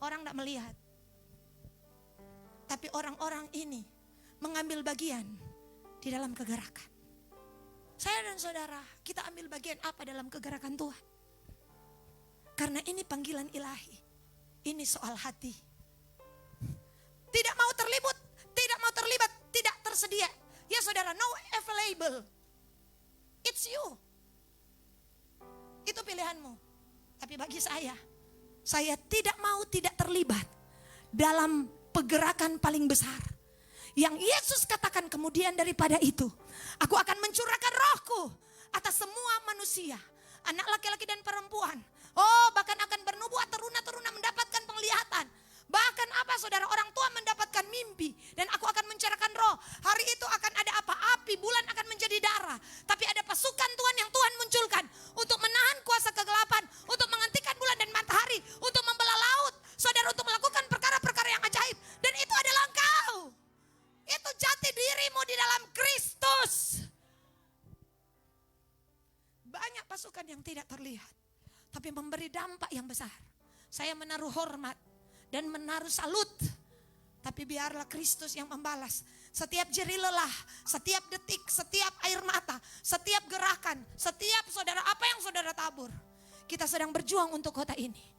orang tidak melihat. Tapi orang-orang ini mengambil bagian di dalam kegerakan. Saya dan saudara, kita ambil bagian apa dalam kegerakan Tuhan? Karena ini panggilan ilahi. Ini soal hati. Tidak mau terlibat, tidak tersedia. Ya saudara, no available. It's you. Itu pilihanmu. Tapi bagi saya tidak terlibat dalam pergerakan paling besar. Yang Yesus katakan kemudian daripada itu, aku akan mencurahkan rohku atas semua manusia, anak laki-laki dan perempuan. Oh, bahkan akan bernubuat, teruna-teruna mendapatkan penglihatan. Bahkan apa saudara, orang tua mendapatkan mimpi. Dan aku akan mencurahkan roh. Hari itu akan ada apa? Api, bulan akan menjadi darah. Tapi ada pasukan Tuhan yang Tuhan munculkan untuk menahan kuasa kegelapan, untuk menghentikan bulan dan matahari, untuk membelah laut. Saudara, untuk melakukan perkara-perkara yang ajaib. Dan itu adalah engkau. Itu jati dirimu di dalam Kristus. Banyak pasukan yang tidak terlihat, tapi memberi dampak yang besar. Saya menaruh hormat dan menaruh salut. Tapi biarlah Kristus yang membalas. Setiap jerih lelah, setiap detik, setiap air mata, setiap gerakan, setiap saudara, apa yang saudara tabur. Kita sedang berjuang untuk kota ini.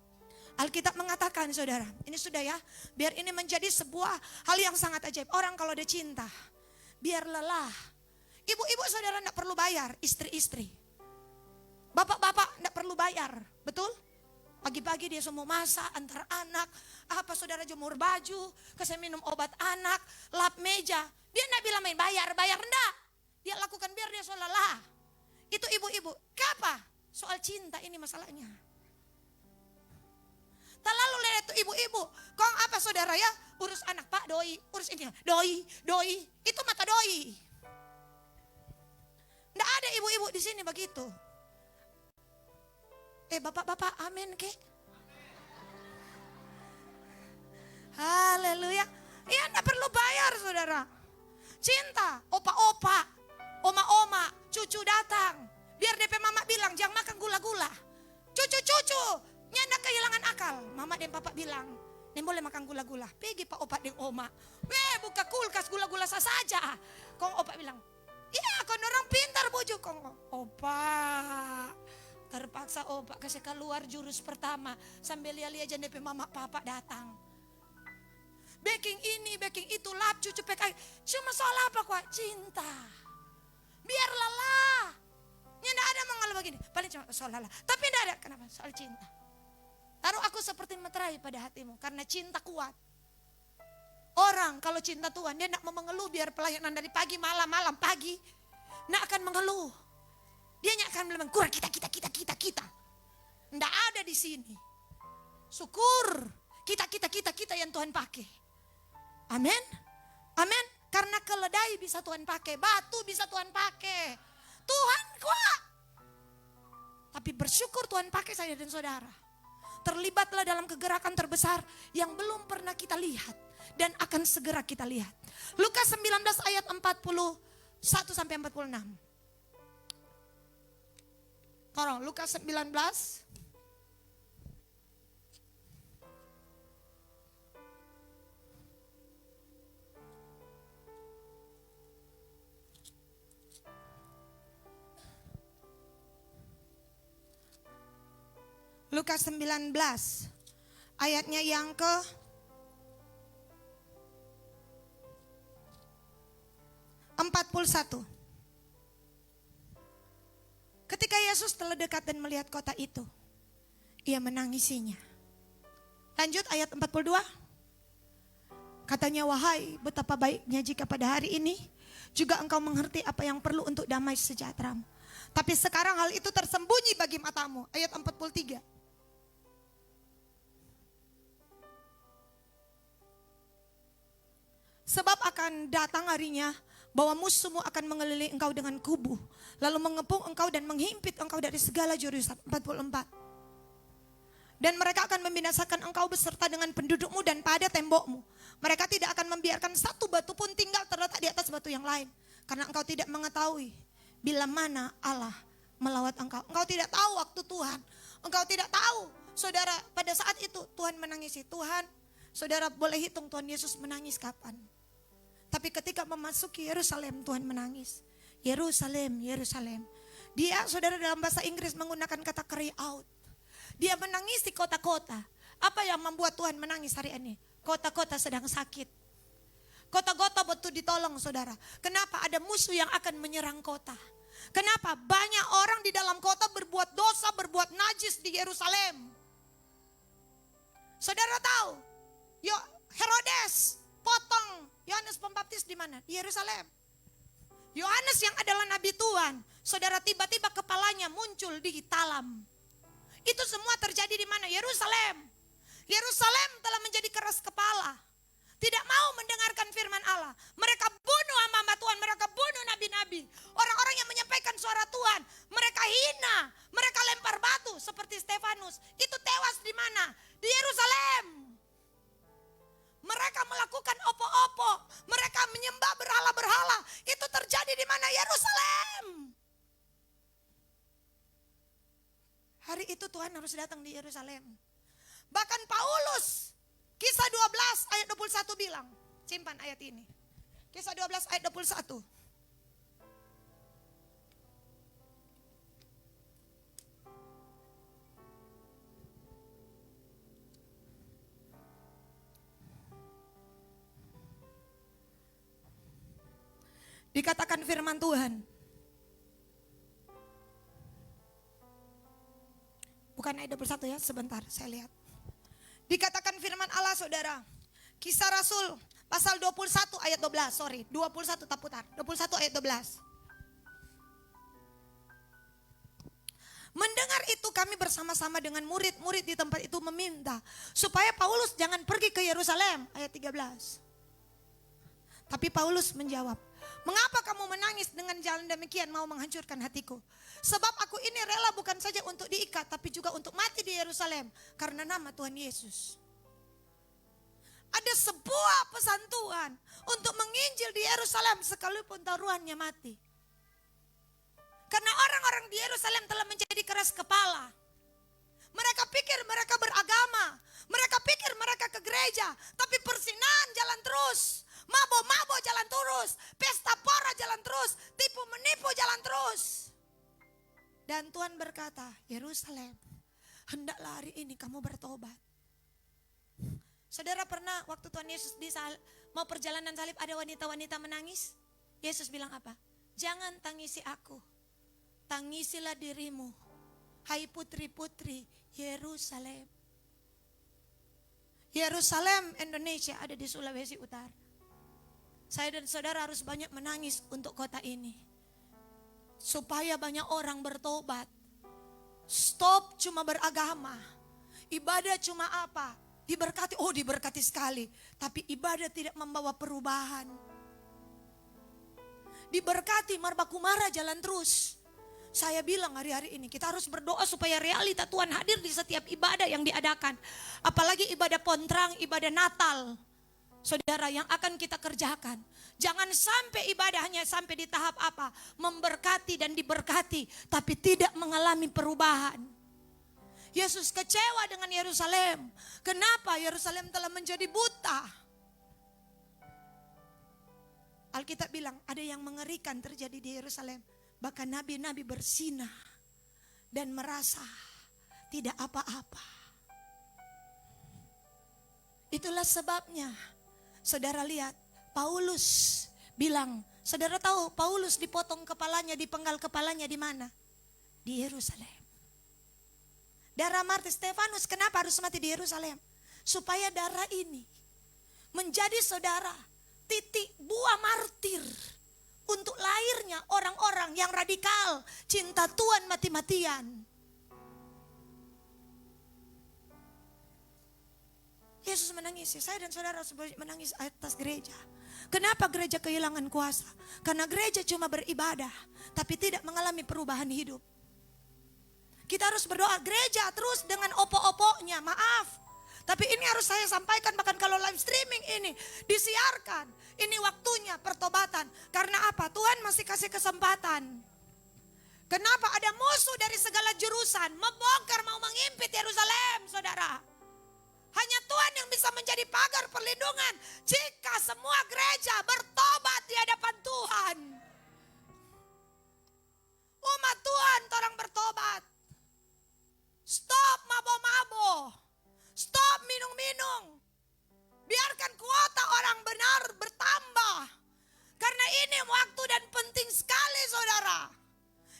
Alkitab mengatakan saudara, ini sudah ya, biar ini menjadi sebuah hal yang sangat ajaib. Orang kalau ada cinta, biar lelah. Ibu-ibu saudara tidak perlu bayar, istri-istri. Bapak-bapak tidak perlu bayar, betul? Pagi-pagi dia semua masak, antar anak, apa saudara jemur baju, kasih minum obat anak, lap meja. Dia tidak bilang main bayar enggak. Dia lakukan biar dia soal lelah. Itu ibu-ibu, kenapa? Soal cinta ini masalahnya. Tak lalu lihat itu ibu-ibu, kong apa saudara ya, urus anak pak doi, urus ini doi, itu mata doi. Nggak ada ibu-ibu di sini begitu. Bapak-bapak, amin kek. Haleluya. Iya, nggak perlu bayar saudara. Cinta, opa-opa, oma-oma, cucu datang. Biar DP mama bilang jangan makan gula-gula. Cucu-cucu nyanda kehilangan akal. Mama dan papa bilang, "Nih boleh makan gula-gula." Pergi pak opa dan oma. Buka kulkas gula-gula saja. Kong opa bilang, "Iya, kong orang pintar bujuk kong." Opa, terpaksa opa kasih keluar jurus pertama. Sambil lihat aja DP mama papa datang. Baking ini, baking itu, lap cucu pekai. Cuma soal apa kok? Cinta. Biar lelah. Nyanda ada mengalah begini. Paling cuma soal lelah. Tapi tidak ada. Kenapa? Soal cinta. Taruh aku seperti meterai pada hatimu karena cinta kuat. Orang kalau cinta Tuhan dia tidak mau mengeluh biar pelayanan dari pagi malam pagi. Tidak akan mengeluh. Dia akan bilang kurang kita. Tidak ada di sini. Syukur kita yang Tuhan pakai. Amin. Amin. Karena keledai bisa Tuhan pakai, batu bisa Tuhan pakai. Tuhan kuat. Tapi bersyukur Tuhan pakai saya dan saudara. Terlibatlah dalam kegerakan terbesar yang belum pernah kita lihat dan akan segera kita lihat. Lukas 19 ayat 41 sampai 46. Tolong Lukas 19. Lukas 19 ayatnya yang ke 41. Ketika Yesus telah dekat dan melihat kota itu, ia menangisinya. Lanjut ayat 42. Katanya, wahai betapa baiknya jika pada hari ini juga engkau mengerti apa yang perlu untuk damai sejahteramu. Tapi sekarang hal itu tersembunyi bagi matamu. Ayat 43. Sebab akan datang harinya bahwa musuhmu akan mengelilingi engkau dengan kubu, lalu mengepung engkau dan menghimpit engkau dari segala jurusan. 44. Dan mereka akan membinasakan engkau beserta dengan pendudukmu dan pada tembokmu. Mereka tidak akan membiarkan satu batu pun tinggal terletak di atas batu yang lain. Karena engkau tidak mengetahui bila mana Allah melawat engkau. Engkau tidak tahu waktu Tuhan. Engkau tidak tahu. Saudara, pada saat itu Tuhan menangisi. Tuhan, saudara boleh hitung Tuhan Yesus menangis kapan. Tapi ketika memasuki Yerusalem, Tuhan menangis. Yerusalem, Yerusalem. Dia, saudara, dalam bahasa Inggris menggunakan kata cry out. Dia menangisi kota-kota. Apa yang membuat Tuhan menangis hari ini? Kota-kota sedang sakit. Kota-kota butuh ditolong, saudara. Kenapa? Ada musuh yang akan menyerang kota. Kenapa? Banyak orang di dalam kota berbuat dosa, berbuat najis di Yerusalem. Saudara tahu, Herodes potong Yohanes Pembaptis di mana? Di Yerusalem. Yohanes yang adalah nabi Tuhan, saudara, tiba-tiba kepalanya muncul di talam. Itu semua terjadi di mana? Yerusalem. Yerusalem telah menjadi keras kepala. Tidak mau mendengarkan firman Allah. Mereka bunuh hamba Tuhan, mereka bunuh nabi-nabi. Orang-orang yang menyampaikan suara Tuhan, mereka hina, mereka lempar batu seperti Stefanus. Itu tewas di mana? Di Yerusalem. Mereka melakukan opo-opo, mereka menyembah berhala-berhala. Itu terjadi di mana? Yerusalem. Hari itu Tuhan harus datang di Yerusalem. Bahkan Paulus, Kisah 12 ayat 21 bilang, simpan ayat ini. Kisah 12 ayat 21. Dikatakan firman Tuhan. Bukan ayat 21 ya, sebentar saya lihat. Dikatakan firman Allah, saudara. Kisah Rasul pasal 21 ayat 12, 21 tak putar. 21 ayat 12. Mendengar itu kami bersama-sama dengan murid-murid di tempat itu meminta supaya Paulus jangan pergi ke Yerusalem, ayat 13. Tapi Paulus menjawab, mengapa kamu menangis dengan jalan demikian mau menghancurkan hatiku? Sebab aku ini rela bukan saja untuk diikat tapi juga untuk mati di Yerusalem karena nama Tuhan Yesus. Ada sebuah pesan Tuhan untuk menginjil di Yerusalem sekalipun taruhannya mati. Karena orang-orang di Yerusalem telah menjadi keras kepala. Mereka pikir mereka beragama, mereka pikir mereka ke gereja, tapi persinahan jalan terus. Mabok-mabok jalan terus, pesta pora jalan terus, tipu menipu jalan terus. Dan Tuhan berkata, Yerusalem, hendaklah hari ini kamu bertobat. Saudara pernah waktu Tuhan Yesus mau perjalanan salib ada wanita-wanita menangis? Yesus bilang apa? Jangan tangisi aku, tangisilah dirimu, hai putri-putri Yerusalem. Yerusalem Indonesia ada di Sulawesi Utara. Saya dan saudara harus banyak menangis untuk kota ini. Supaya banyak orang bertobat. Stop cuma beragama. Ibadah cuma apa? Diberkati, oh diberkati sekali. Tapi ibadah tidak membawa perubahan. Diberkati, marbakumara jalan terus. Saya bilang hari-hari ini kita harus berdoa supaya realita Tuhan hadir di setiap ibadah yang diadakan. Apalagi ibadah pontrang, ibadah Natal. Saudara, yang akan kita kerjakan. Jangan sampai ibadah hanya sampai di tahap apa? Memberkati dan diberkati, tapi tidak mengalami perubahan. Yesus kecewa dengan Yerusalem. Kenapa? Yerusalem telah menjadi buta. Alkitab bilang ada yang mengerikan terjadi di Yerusalem. Bahkan nabi-nabi bersinah dan merasa tidak apa-apa. Itulah sebabnya. Saudara lihat, Paulus bilang, saudara tahu Paulus dipotong kepalanya, dipenggal kepalanya di mana? Di Yerusalem. Darah martir Stefanus kenapa harus mati di Yerusalem? Supaya darah ini menjadi saudara titik buah martir untuk lahirnya orang-orang yang radikal, cinta Tuhan mati-matian. Yesus menangis, saya dan saudara harus menangis atas gereja. Kenapa gereja kehilangan kuasa? Karena gereja cuma beribadah, tapi tidak mengalami perubahan hidup. Kita harus berdoa, gereja terus dengan opo-oponya, maaf. Tapi ini harus saya sampaikan, bahkan kalau live streaming ini disiarkan. Ini waktunya pertobatan. Karena apa? Tuhan masih kasih kesempatan. Kenapa? Ada musuh dari segala jurusan membongkar, mau mengimpit Yerusalem, saudara. Hanya Tuhan yang bisa menjadi pagar perlindungan jika semua gereja bertobat di hadapan Tuhan. Umat Tuhan orang bertobat. Stop mabo-mabo. Stop minum-minum. Biarkan kuota orang benar bertambah. Karena ini waktu dan penting sekali saudara.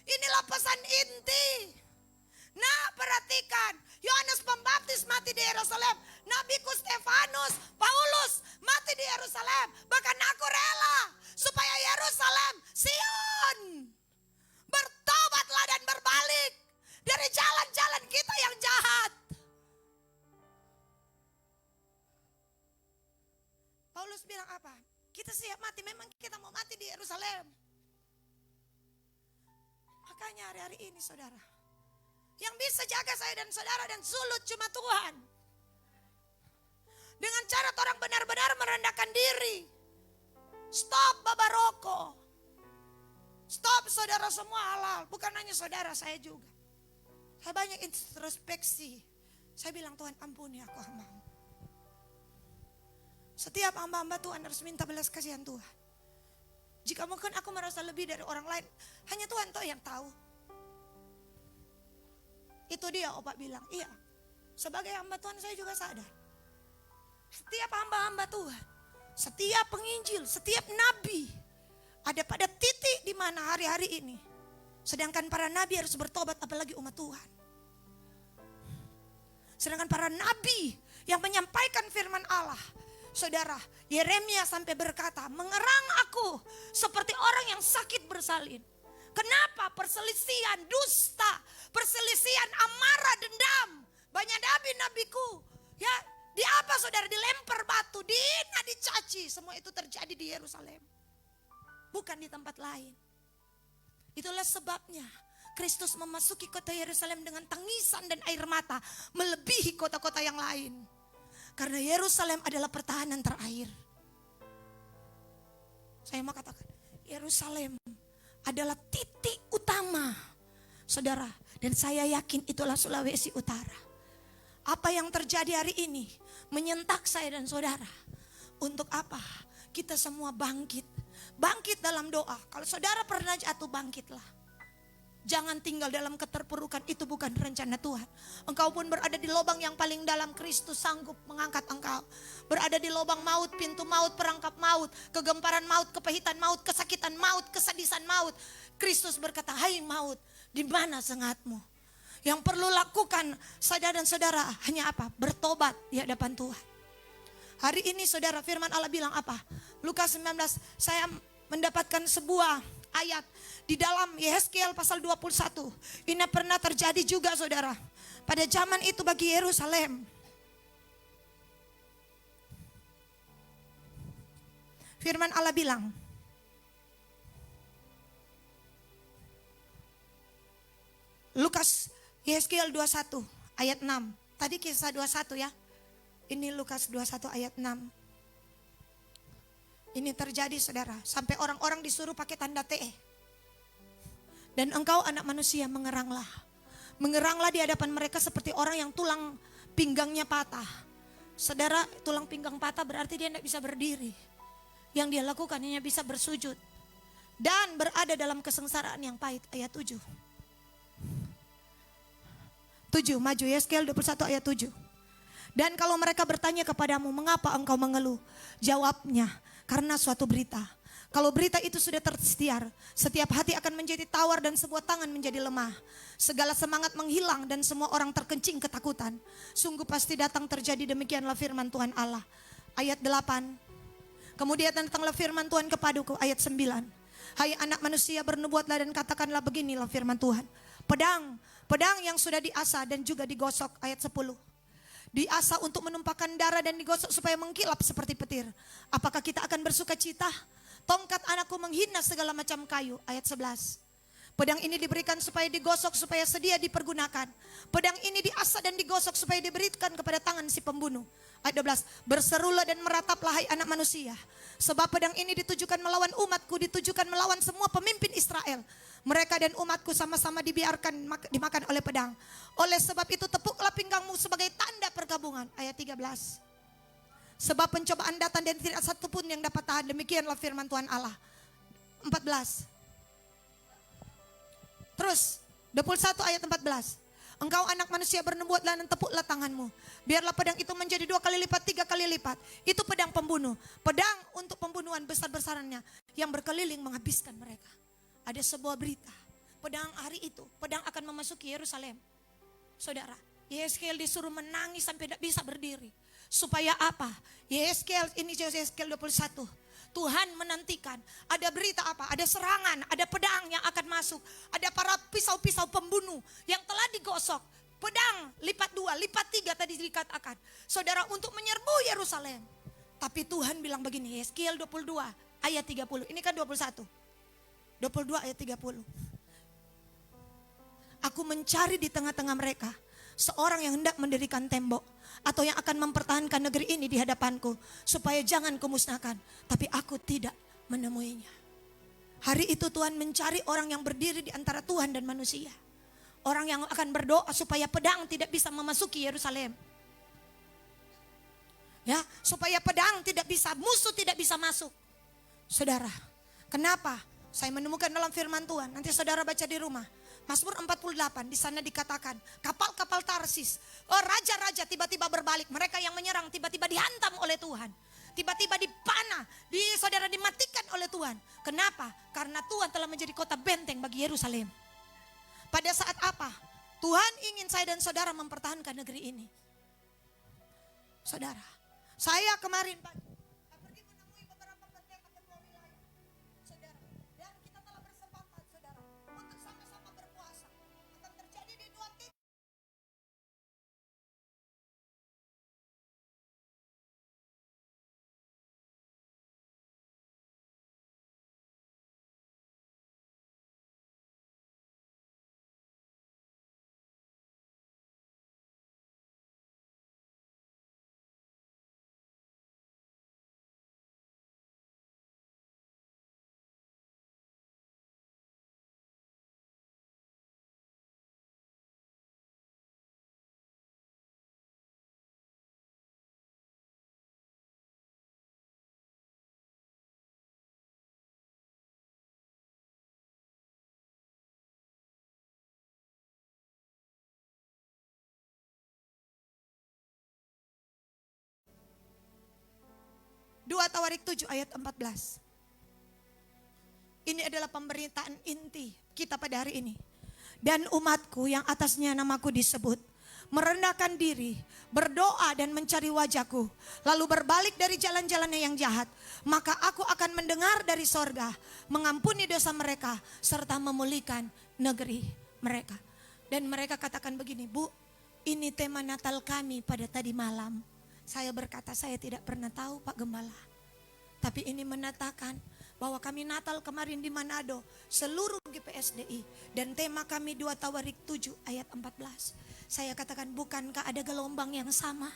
Inilah pesan inti. Nah perhatikan. Yohanes Pembaptis mati di Yerusalem. Nabiku Stefanus, Paulus mati di Yerusalem. Bahkan aku rela supaya Yerusalem, Sion, bertobatlah dan berbalik dari jalan-jalan kita yang jahat. Paulus bilang apa? Kita siap mati, memang kita mau mati di Yerusalem. Makanya hari-hari ini saudara, yang bisa jaga saya dan saudara dan sulut cuma Tuhan. Dengan cara orang benar-benar merendahkan diri. Stop baba rokok. Stop saudara semua halal. Bukan hanya saudara, saya juga. Saya banyak introspeksi. Saya bilang Tuhan ampuni aku hamba-Mu. Setiap hamba-hamba Tuhan harus minta belas kasihan Tuhan. Jika mungkin aku merasa lebih dari orang lain, hanya Tuhan yang tahu. Itu dia opak bilang, iya. Sebagai hamba Tuhan saya juga sadar. Setiap hamba-hamba Tuhan, setiap penginjil, setiap nabi, ada pada titik di mana hari-hari ini. Sedangkan para nabi harus bertobat, apalagi umat Tuhan. Sedangkan para nabi yang menyampaikan firman Allah, saudara, Yeremia sampai berkata, mengerang aku seperti orang yang sakit bersalin. Kenapa? Perselisihan, dusta, perselisihan, amarah, dendam. Banyak nabi-nabiku, ya, di apa saudara? Dilempar batu, dihina, dicaci. Semua itu terjadi di Yerusalem, bukan di tempat lain. Itulah sebabnya Kristus memasuki kota Yerusalem dengan tangisan dan air mata, melebihi kota-kota yang lain. Karena Yerusalem adalah pertahanan terakhir. Saya mau katakan, Yerusalem adalah titik utama, saudara. Dan saya yakin itulah Sulawesi Utara. Apa yang terjadi hari ini menyentak saya dan saudara. Untuk apa? Kita semua bangkit. Bangkit dalam doa. Kalau saudara pernah jatuh, bangkitlah. Jangan tinggal dalam keterpurukan, itu bukan rencana Tuhan. Engkau pun berada di lubang yang paling dalam, Kristus sanggup mengangkat engkau. Berada di lubang maut, pintu maut, perangkap maut, kegemparan maut, kepahitan maut, kesakitan maut, kesedisan maut. Kristus berkata, hai maut, di mana sengatmu? Yang perlu lakukan saudara dan saudara hanya apa? Bertobat di hadapan Tuhan. Hari ini saudara, firman Allah bilang apa? Lukas 19, saya mendapatkan sebuah ayat di dalam Yehezkiel pasal 21. Ini pernah terjadi juga saudara. Pada zaman itu bagi Yerusalem. Firman Allah bilang, Lukas Yehezkiel 21 ayat 6. Tadi kisah 21 ya. Ini Lukas 21 ayat 6. Ini terjadi saudara. Sampai orang-orang disuruh pakai tanda TE. Dan engkau anak manusia mengeranglah. Mengeranglah di hadapan mereka seperti orang yang tulang pinggangnya patah. Saudara, tulang pinggang patah berarti dia tidak bisa berdiri. Yang dia lakukan hanya bisa bersujud. Dan berada dalam kesengsaraan yang pahit. Ayat 7. 7, maju Yehezkiel 21 ayat 7. Dan kalau mereka bertanya kepadamu, mengapa engkau mengeluh? Jawabnya, karena suatu berita. Kalau berita itu sudah tersiar, setiap hati akan menjadi tawar dan sebuah tangan menjadi lemah. Segala semangat menghilang dan semua orang terkencing ketakutan. Sungguh pasti datang terjadi demikianlah firman Tuhan Allah. Ayat 8. Kemudian datanglah firman Tuhan kepadaku, ayat 9. Hai anak manusia, bernubuatlah dan katakanlah beginilah firman Tuhan. Pedang yang sudah diasah dan juga digosok, ayat 10. Diasah untuk menumpahkan darah dan digosok supaya mengkilap seperti petir. Apakah kita akan bersuka cita? Tongkat anakku menghina segala macam kayu, ayat 11. Pedang ini diberikan supaya digosok, supaya sedia dipergunakan. Pedang ini diasah dan digosok supaya diberikan kepada tangan si pembunuh. Ayat 12, berserulah dan merataplah hai anak manusia. Sebab pedang ini ditujukan melawan umatku, ditujukan melawan semua pemimpin Israel. Mereka dan umatku sama-sama dibiarkan dimakan oleh pedang. Oleh sebab itu tepuklah pinggangmu sebagai tanda pergabungan. Ayat 13. Sebab pencobaan datang dan tidak satu pun yang dapat tahan. Demikianlah firman Tuhan Allah. 14. Terus 21 ayat 14. Engkau anak manusia bernubuatlah dan tepuklah tanganmu. Biarlah pedang itu menjadi 2 kali lipat, 3 kali lipat. Itu pedang pembunuh. Pedang untuk pembunuhan besar-besarannya yang berkeliling menghabiskan mereka. Ada sebuah berita. Pedang hari itu, pedang akan memasuki Yerusalem. Saudara, Yehezkiel disuruh menangis sampai tidak bisa berdiri. Supaya apa? Yehezkiel, ini Yehezkiel 21. Tuhan menantikan ada berita apa? Ada serangan, ada pedang yang akan masuk. Ada para pisau-pisau pembunuh yang telah digosok. Pedang lipat 2, lipat 3 tadi dikatakan. Saudara, untuk menyerbu Yerusalem. Tapi Tuhan bilang begini, Yehezkiel 22 ayat 30. Ini kan 21. 22 ayat 30. Aku mencari di tengah-tengah mereka seorang yang hendak mendirikan tembok atau yang akan mempertahankan negeri ini di hadapanku supaya jangan kumusnahkan, tapi aku tidak menemuinya. Hari itu Tuhan mencari orang yang berdiri di antara Tuhan dan manusia. Orang yang akan berdoa supaya pedang tidak bisa memasuki Yerusalem. Ya, supaya pedang tidak bisa, musuh tidak bisa masuk. Saudara, kenapa? Saya menemukan dalam firman Tuhan, nanti saudara baca di rumah. Mazmur 48, di sana dikatakan kapal-kapal Tarsis, raja-raja tiba-tiba berbalik, mereka yang menyerang tiba-tiba dihantam oleh Tuhan. Tiba-tiba dipanah, saudara dimatikan oleh Tuhan. Kenapa? Karena Tuhan telah menjadi kota benteng bagi Yerusalem. Pada saat apa? Tuhan ingin saya dan saudara mempertahankan negeri ini. Saudara, saya kemarin pagi pergi menemui beberapa pendeta ketua wilayah. Saudara, dan kita telah bersepakat, saudara, untuk sama-sama berpuasa. Akan terjadi di 2 titik. Dua Tawarik 7 ayat 14. Ini adalah pemberitaan inti kita pada hari ini. Dan umatku yang atasnya namaku disebut, merendahkan diri, berdoa dan mencari wajahku, lalu berbalik dari jalan-jalannya yang jahat, maka aku akan mendengar dari sorga, mengampuni dosa mereka, serta memulihkan negeri mereka. Dan mereka katakan begini, Bu, ini tema Natal kami pada tadi malam. Saya berkata, saya tidak pernah tahu Pak Gembala. Tapi ini menatakan bahwa kami Natal kemarin di Manado, seluruh GPSDI. Dan tema kami 2 Tawarik 7 ayat 14. Saya katakan, bukankah ada gelombang yang sama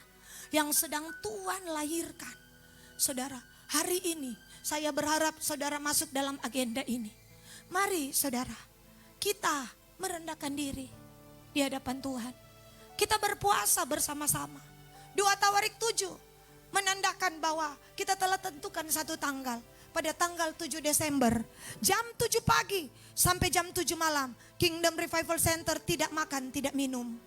yang sedang Tuhan lahirkan? Saudara, hari ini saya berharap saudara masuk dalam agenda ini. Mari saudara, kita merendahkan diri di hadapan Tuhan. Kita berpuasa bersama-sama. 2 Tawarik 7 menandakan bahwa kita telah tentukan satu tanggal. Pada tanggal 7 Desember jam 7 pagi sampai jam 7 malam, Kingdom Revival Center tidak makan, tidak minum,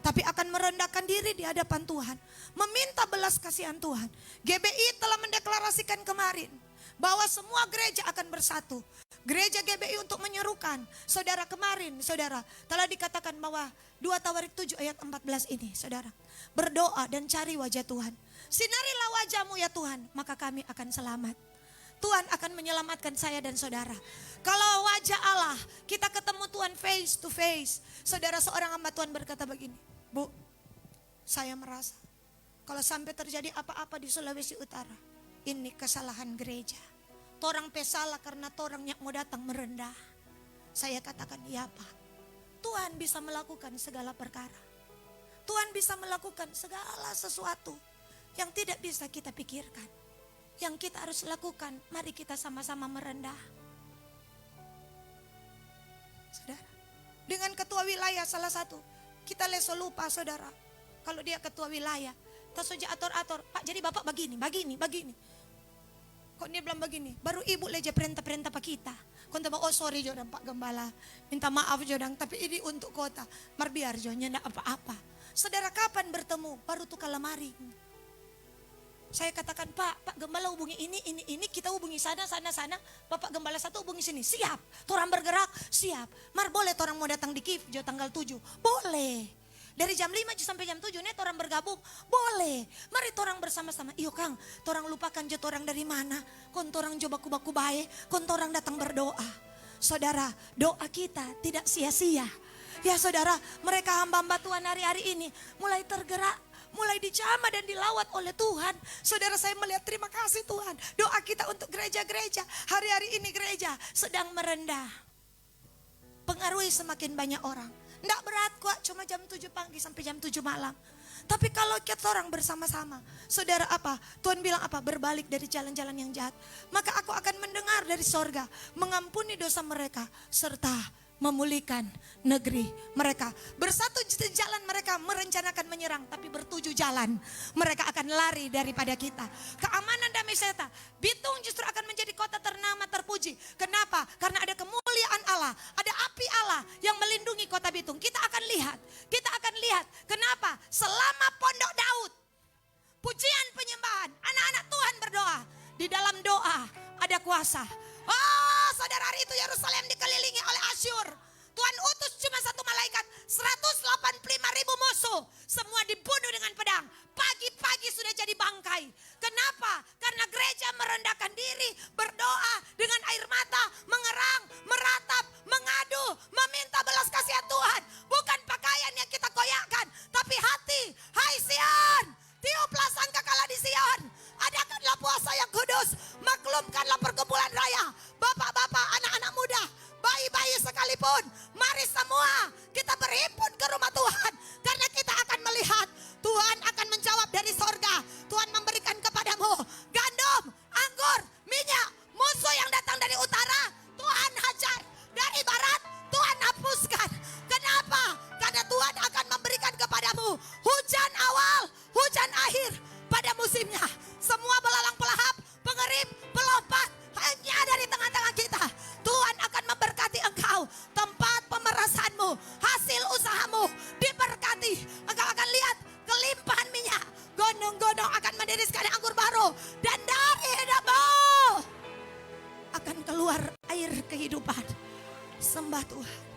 tapi akan merendahkan diri di hadapan Tuhan, meminta belas kasihan Tuhan. GBI telah mendeklarasikan kemarin bahwa semua gereja akan bersatu. Gereja GBI untuk menyerukan. Saudara, kemarin saudara telah dikatakan bahwa 2 Tawarik 7 ayat 14 ini, saudara, berdoa dan cari wajah Tuhan. Sinarilah wajahmu ya Tuhan, maka kami akan selamat. Tuhan akan menyelamatkan saya dan saudara. Kalau wajah Allah, kita ketemu Tuhan face to face. Saudara, seorang hamba Tuhan berkata begini, Bu, saya merasa kalau sampai terjadi apa-apa di Sulawesi Utara, ini kesalahan gereja. Torang pesalah karena torang yang mau datang merendah. Saya katakan, ya Pak, Tuhan bisa melakukan segala perkara. Tuhan bisa melakukan segala sesuatu yang tidak bisa kita pikirkan. Yang kita harus lakukan, mari kita sama-sama merendah. Saudara, dengan ketua wilayah salah satu, kita leso lupa saudara. Kalau dia ketua wilayah, tak saja atur-atur, Pak jadi Bapak begini. Kok dia bilang begini, baru ibu leja perintah-perintah Pak kita. Kau tahu, oh sorry Jodang Pak Gembala, minta maaf Jodang, tapi ini untuk kota. Marbiar Jodang, tidak apa-apa. Saudara kapan bertemu, baru tuh kalamari. Saya katakan, Pak Gembala hubungi ini, kita hubungi sana. Bapak Gembala satu hubungi sini, siap. Torang bergerak, siap. Mar boleh torang mau datang di Kiev, tanggal 7, boleh. Dari jam 5 sampai jam 7 nih torang bergabung, boleh. Mari torang bersama-sama. Iyo Kang, torang lupakan je torang dari mana. Kon torang coba baku baik, kon torang datang berdoa. Saudara, doa kita tidak sia-sia. Ya saudara, mereka hamba-hamba Tuhan hari-hari ini mulai tergerak, mulai dijamah dan dilawat oleh Tuhan. Saudara, saya melihat terima kasih Tuhan. Doa kita untuk gereja-gereja, hari-hari ini gereja sedang merendah. Pengaruhi semakin banyak orang. Nggak berat kok, cuma jam 7 pagi sampai jam 7 malam. Tapi kalau kita orang bersama-sama, saudara apa? Tuhan bilang apa? Berbalik dari jalan-jalan yang jahat. Maka aku akan mendengar dari sorga, mengampuni dosa mereka, serta memulihkan negeri mereka. Bersatu jalan mereka merencanakan menyerang, tapi bertujuh jalan mereka akan lari daripada kita. Keamanan damai sejahtera. Bitung justru akan menjadi kota ternama terpuji. Kenapa? Karena ada kemuliaan Allah, ada api Allah yang melindungi kota Bitung. Kita akan lihat. Kenapa? Selama Pondok Daud, pujian penyembahan, anak-anak Tuhan berdoa. Di dalam doa ada kuasa. Oh saudara, hari itu Yerusalem dikelilingi oleh Asyur. Tuhan utus cuma satu malaikat, 185.000 musuh. Semua dibunuh dengan pedang. Pagi-pagi sudah jadi bangkai. Kenapa? Karena gereja merendahkan diri, berdoa dengan air mata, mengerang, meratap, mengadu, meminta belas kasihan Tuhan. Bukan pakaian yang kita koyakkan, tapi hati. Hai Sion, tiuplah sangkakala di Sion. Adakanlah puasa yang kudus, maklumkanlah perkumpulan raya. Bapak-bapak, anak-anak muda, bayi-bayi sekalipun, mari semua kita berhimpun ke rumah Tuhan. Karena kita akan melihat Tuhan akan menjawab dari sorga. Tuhan memberikan kepadamu gandum, anggur, minyak. Musuh yang datang dari utara, Tuhan hajar. Dari barat, Tuhan hapuskan. Kenapa? Karena Tuhan akan memberikan kepadamu hujan awal, hujan akhir pada musimnya. Semua belalang pelahap, pengerim, pelompat hanya dari tengah-tengah kita. Tuhan akan memberkati engkau. Tempat pemerasanmu, hasil usahamu diberkati. Engkau akan lihat kelimpahan minyak. Gunung-gunung akan meniriskan anggur baru. Dan dari hidupmu akan keluar air kehidupan. Sembah Tuhan.